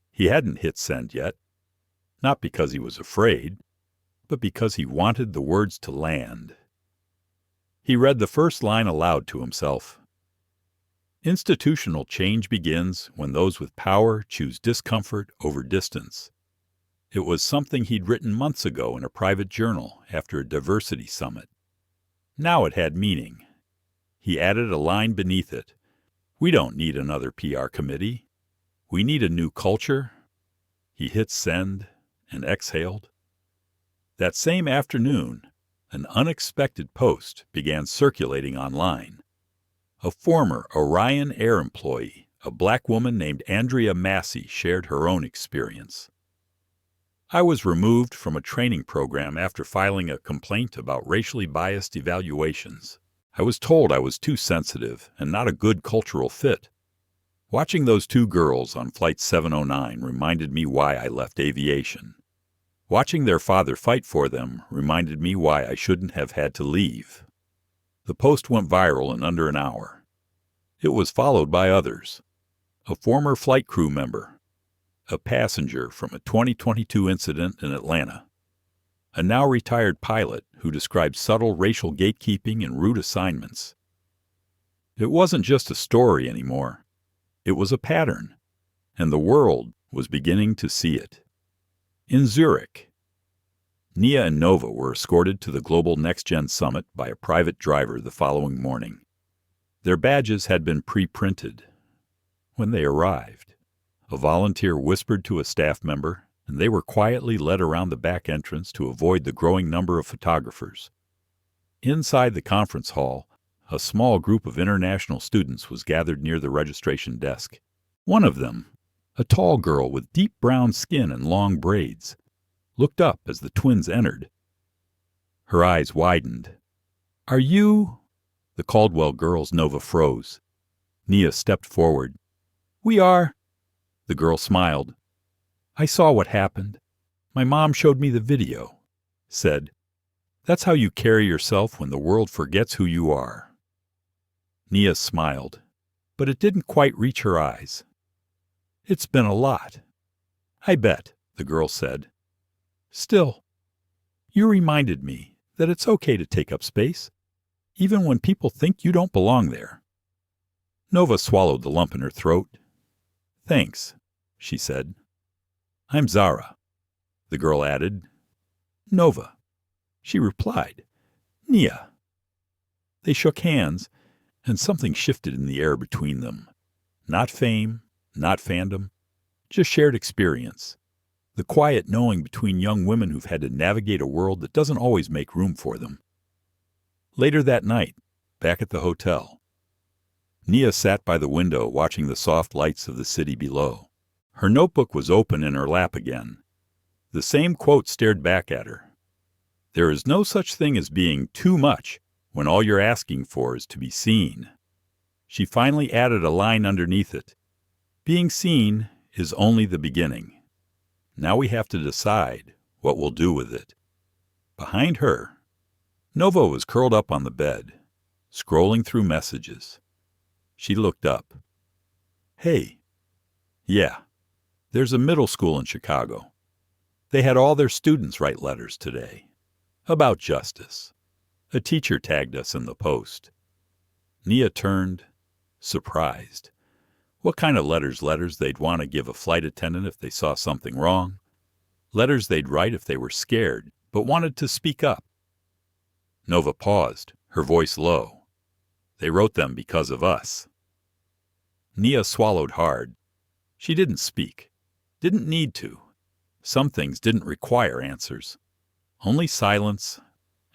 He hadn't hit send yet, not because he was afraid, but because he wanted the words to land. He read the first line aloud to himself. "Institutional change begins when those with power choose discomfort over distance." It was something he'd written months ago in a private journal after a diversity summit. Now it had meaning. He added a line beneath it. "We don't need another PR committee. We need a new culture." He hit send and exhaled. That same afternoon, an unexpected post began circulating online. A former Orion Air employee, a black woman named Andrea Massey, shared her own experience. "I was removed from a training program after filing a complaint about racially biased evaluations. I was told I was too sensitive and not a good cultural fit. Watching those two girls on Flight 709 reminded me why I left aviation. Watching their father fight for them reminded me why I shouldn't have had to leave." The post went viral in under an hour. It was followed by others. A former flight crew member, a passenger from a 2022 incident in Atlanta, a now retired pilot who described subtle racial gatekeeping and route assignments. It wasn't just a story anymore. It was a pattern, and the world was beginning to see it. In Zurich, Nia and Nova were escorted to the Global Next Gen Summit by a private driver the following morning. Their badges had been pre-printed. When they arrived, a volunteer whispered to a staff member, and they were quietly led around the back entrance to avoid the growing number of photographers. Inside the conference hall, a small group of international students was gathered near the registration desk. One of them, a tall girl with deep brown skin and long braids, looked up as the twins entered. Her eyes widened. "Are you—" The Caldwell girls. Nova froze. Nia stepped forward. "We are." The girl smiled. "I saw what happened. My mom showed me the video. Said, 'That's how you carry yourself when the world forgets who you are.'" Nia smiled, but it didn't quite reach her eyes. "It's been a lot." "I bet," the girl said. "Still, you reminded me that it's okay to take up space, even when people think you don't belong there." Nova swallowed the lump in her throat. "Thanks," she said. "I'm Zara," the girl added. "Nova," she replied. "Nia." They shook hands, and something shifted in the air between them. Not fame, not fandom, just shared experience. The quiet knowing between young women who've had to navigate a world that doesn't always make room for them. Later that night, back at the hotel, Nia sat by the window watching the soft lights of the city below. Her notebook was open in her lap again. The same quote stared back at her. There is no such thing as being too much when all you're asking for is to be seen. She finally added a line underneath it. Being seen is only the beginning. Now we have to decide what we'll do with it. Behind her, Nova was curled up on the bed, scrolling through messages. She looked up. Hey. Yeah, there's a middle school in Chicago. They had all their students write letters today. About justice. A teacher tagged us in the post. Nia turned, surprised. What kind of letters? Letters they'd want to give a flight attendant if they saw something wrong. Letters they'd write if they were scared, but wanted to speak up. Nova paused, her voice low. They wrote them because of us. Nia swallowed hard. She didn't speak. Didn't need to. Some things didn't require answers. Only silence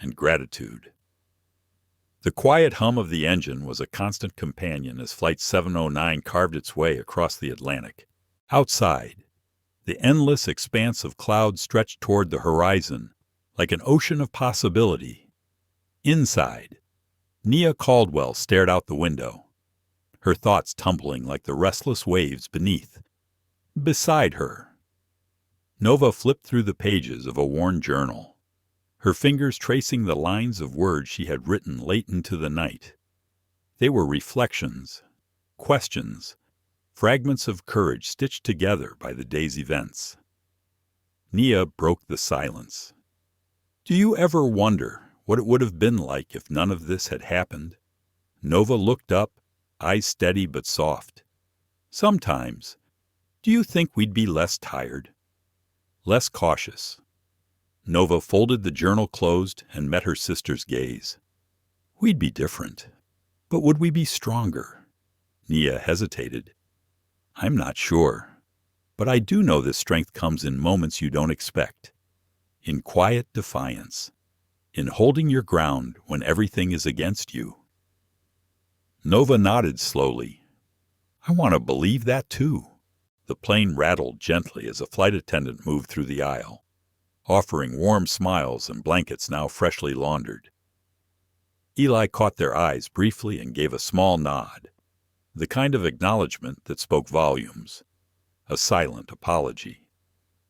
and gratitude. The quiet hum of the engine was a constant companion as Flight 709 carved its way across the Atlantic. Outside, the endless expanse of clouds stretched toward the horizon like an ocean of possibility. Inside, Nia Caldwell stared out the window, her thoughts tumbling like the restless waves beneath. Beside her, Nova flipped through the pages of a worn journal, her fingers tracing the lines of words she had written late into the night. They were reflections, questions, fragments of courage stitched together by the day's events. Nia broke the silence. Do you ever wonder what it would have been like if none of this had happened? Nova looked up, eyes steady but soft. Sometimes, do you think we'd be less tired? Less cautious? Nova folded the journal closed and met her sister's gaze. We'd be different. But would we be stronger? Nia hesitated. I'm not sure. But I do know this strength comes in moments you don't expect. In quiet defiance. In holding your ground when everything is against you. Nova nodded slowly. I want to believe that too. The plane rattled gently as a flight attendant moved through the aisle, offering warm smiles and blankets now freshly laundered. Eli caught their eyes briefly and gave a small nod, the kind of acknowledgement that spoke volumes, a silent apology,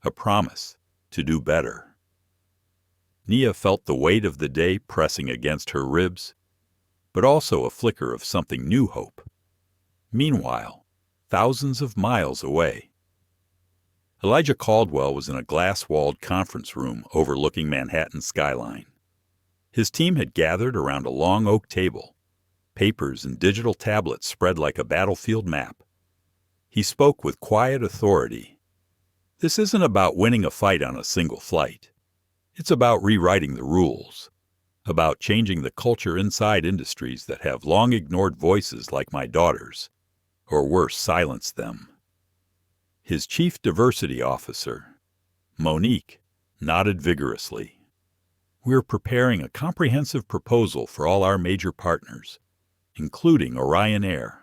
a promise to do better. Nia felt the weight of the day pressing against her ribs, but also a flicker of something new hope. Meanwhile, thousands of miles away, Elijah Caldwell was in a glass-walled conference room overlooking Manhattan's skyline. His team had gathered around a long oak table, papers and digital tablets spread like a battlefield map. He spoke with quiet authority. This isn't about winning a fight on a single flight. It's about rewriting the rules, about changing the culture inside industries that have long ignored voices like my daughter's, or worse, silenced them. His chief diversity officer, Monique, nodded vigorously. We're preparing a comprehensive proposal for all our major partners, including Orion Air.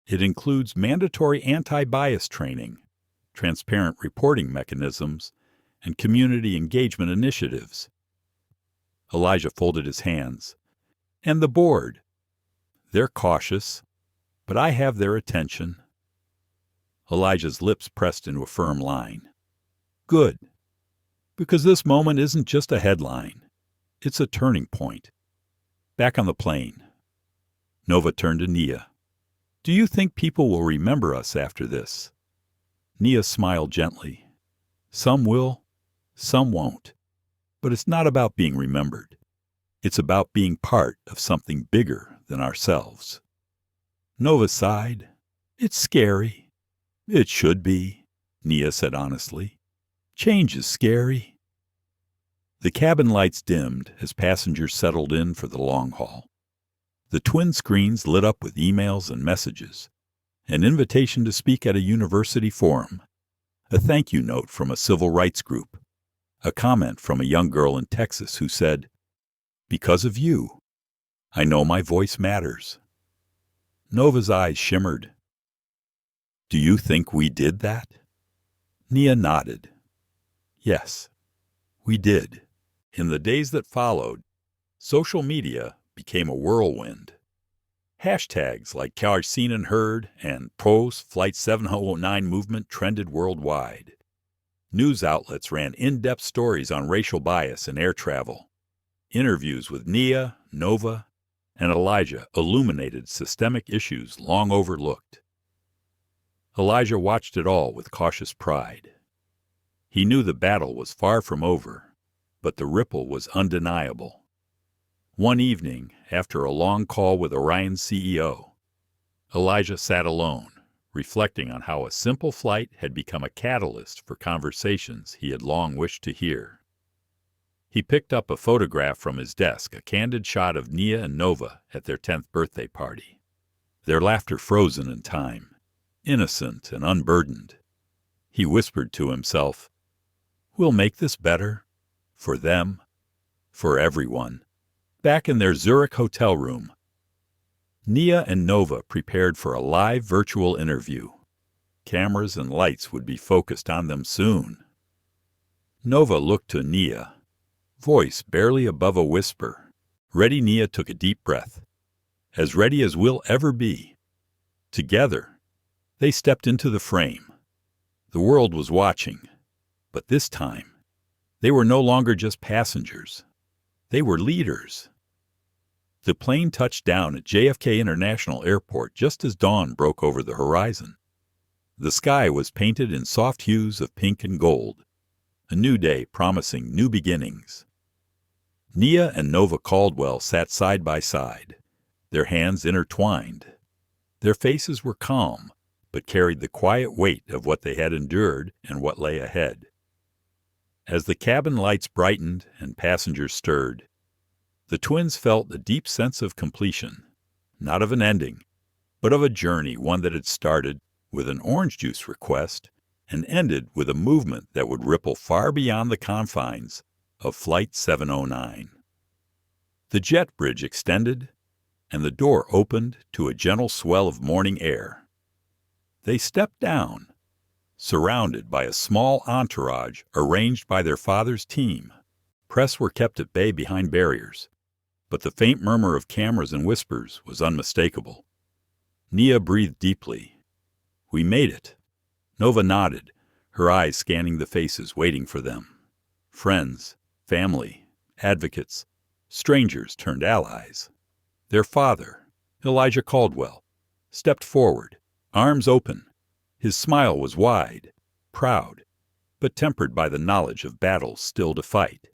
It includes mandatory anti-bias training, transparent reporting mechanisms, and community engagement initiatives. Elijah folded his hands. And the board. They're cautious, but I have their attention. Elijah's lips pressed into a firm line. Good. Because this moment isn't just a headline. It's a turning point. Back on the plane, Nova turned to Nia. Do you think people will remember us after this? Nia smiled gently. Some will, some won't. But it's not about being remembered. It's about being part of something bigger than ourselves. Nova sighed. It's scary. It should be, Nia said honestly. Change is scary. The cabin lights dimmed as passengers settled in for the long haul. The twin screens lit up with emails and messages, an invitation to speak at a university forum, a thank you note from a civil rights group, a comment from a young girl in Texas who said, Because of you. I know my voice matters. Nova's eyes shimmered. Do you think we did that? Nia nodded. Yes, we did. In the days that followed, social media became a whirlwind. Hashtags like Cars Seen and Heard and Pros Flight 709 movement trended worldwide. News outlets ran in-depth stories on racial bias in air travel. Interviews with Nia, Nova, and Elijah illuminated systemic issues long overlooked. Elijah watched it all with cautious pride. He knew the battle was far from over, but the ripple was undeniable. One evening, after a long call with Orion's CEO, Elijah sat alone, reflecting on how a simple flight had become a catalyst for conversations he had long wished to hear. He picked up a photograph from his desk, a candid shot of Nia and Nova at their 10th birthday party. Their laughter frozen in time, innocent and unburdened. He whispered to himself, "We'll make this better. For them. For everyone." Back in their Zurich hotel room, Nia and Nova prepared for a live virtual interview. Cameras and lights would be focused on them soon. Nova looked to Nia, voice barely above a whisper. Ready, Nia took a deep breath. As ready as we'll ever be. Together, they stepped into the frame. The world was watching, but this time, they were no longer just passengers. They were leaders. The plane touched down at JFK International Airport just as dawn broke over the horizon. The sky was painted in soft hues of pink and gold, a new day promising new beginnings. Nia and Nova Caldwell sat side by side, their hands intertwined. Their faces were calm, but carried the quiet weight of what they had endured and what lay ahead. As the cabin lights brightened and passengers stirred, the twins felt a deep sense of completion, not of an ending, but of a journey, one that had started with an orange juice request and ended with a movement that would ripple far beyond the confines of Flight 709. The jet bridge extended, and the door opened to a gentle swell of morning air. They stepped down, surrounded by a small entourage arranged by their father's team. Press were kept at bay behind barriers, but the faint murmur of cameras and whispers was unmistakable. Nia breathed deeply. We made it. Nova nodded, her eyes scanning the faces waiting for them. Friends, family, advocates, strangers turned allies. Their father, Elijah Caldwell, stepped forward, arms open. His smile was wide, proud, but tempered by the knowledge of battles still to fight.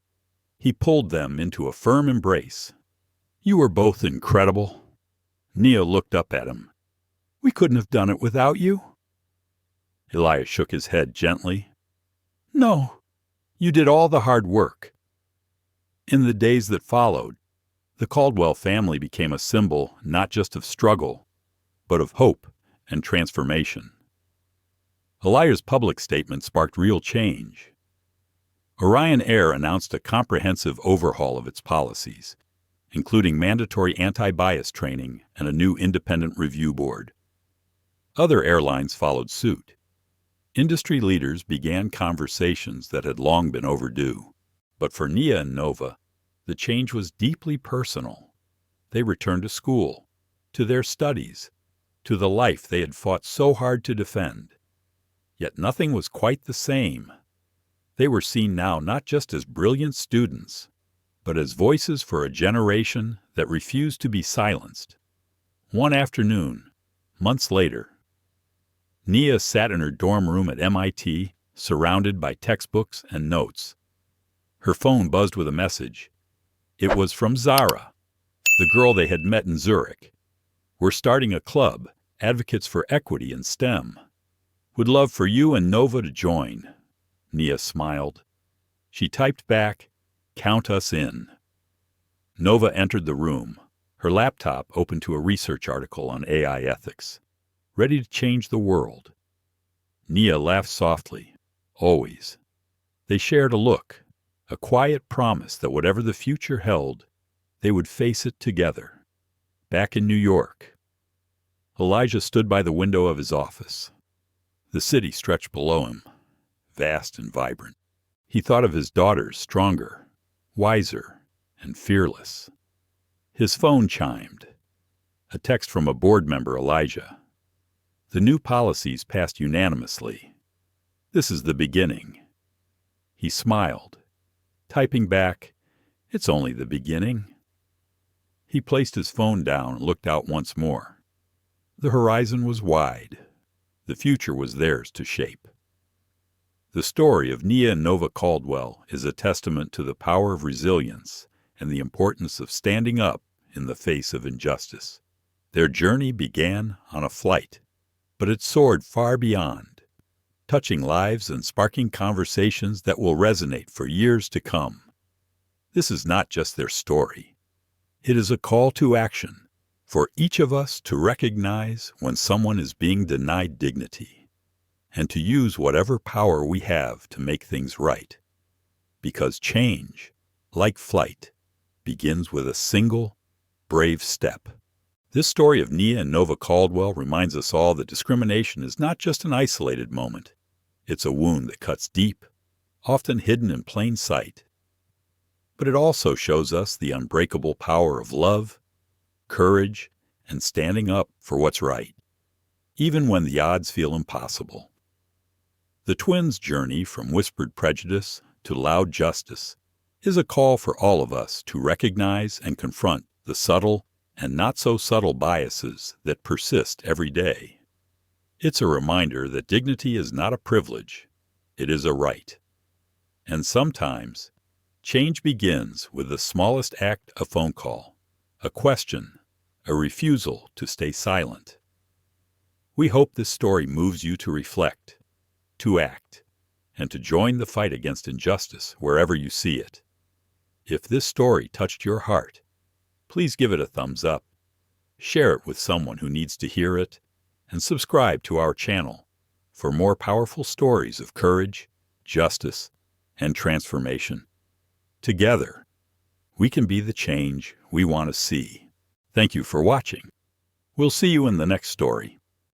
He pulled them into a firm embrace. You were both incredible. Nia looked up at him. We couldn't have done it without you. Elijah shook his head gently. No, you did all the hard work. In the days that followed, the Caldwell family became a symbol not just of struggle, but of hope and transformation. Elijah's public statement sparked real change. Orion Air announced a comprehensive overhaul of its policies, including mandatory anti-bias training and a new independent review board. Other airlines followed suit. Industry leaders began conversations that had long been overdue. But for Nia and Nova, the change was deeply personal. They returned to school, to their studies, to the life they had fought so hard to defend. Yet nothing was quite the same. They were seen now not just as brilliant students, but as voices for a generation that refused to be silenced. One afternoon, months later, Nia sat in her dorm room at MIT, surrounded by textbooks and notes. Her phone buzzed with a message. It was from Zara, the girl they had met in Zurich. We're starting a club, Advocates for Equity in STEM. Would love for you and Nova to join. Nia smiled. She typed back, Count us in. Nova entered the room, her laptop open to a research article on AI ethics, ready to change the world. Nia laughed softly, always. They shared a look, a quiet promise that whatever the future held, they would face it together. Back in New York, Elijah stood by the window of his office. The city stretched below him, vast and vibrant. He thought of his daughters, stronger, wiser, and fearless. His phone chimed. A text from a board member, Elijah. The new policies passed unanimously. This is the beginning. He smiled, typing back, "It's only the beginning." He placed his phone down and looked out once more. The horizon was wide. The future was theirs to shape. The story of Nia and Nova Caldwell is a testament to the power of resilience and the importance of standing up in the face of injustice. Their journey began on a flight, but it soared far beyond, touching lives and sparking conversations that will resonate for years to come. This is not just their story. It is a call to action for each of us to recognize when someone is being denied dignity and to use whatever power we have to make things right. Because change, like flight, begins with a single, brave step. This story of Nia and Nova Caldwell reminds us all that discrimination is not just an isolated moment. It's a wound that cuts deep, often hidden in plain sight. But it also shows us the unbreakable power of love, courage, and standing up for what's right, even when the odds feel impossible. The twins' journey from whispered prejudice to loud justice is a call for all of us to recognize and confront the subtle and not-so-subtle biases that persist every day. It's a reminder that dignity is not a privilege, it is a right. And sometimes, change begins with the smallest act, a phone call, a question, a refusal to stay silent. We hope this story moves you to reflect, to act, and to join the fight against injustice wherever you see it. If this story touched your heart, please give it a thumbs up, share it with someone who needs to hear it, and subscribe to our channel for more powerful stories of courage, justice, and transformation. Together, we can be the change we want to see. Thank you for watching. We'll see you in the next story.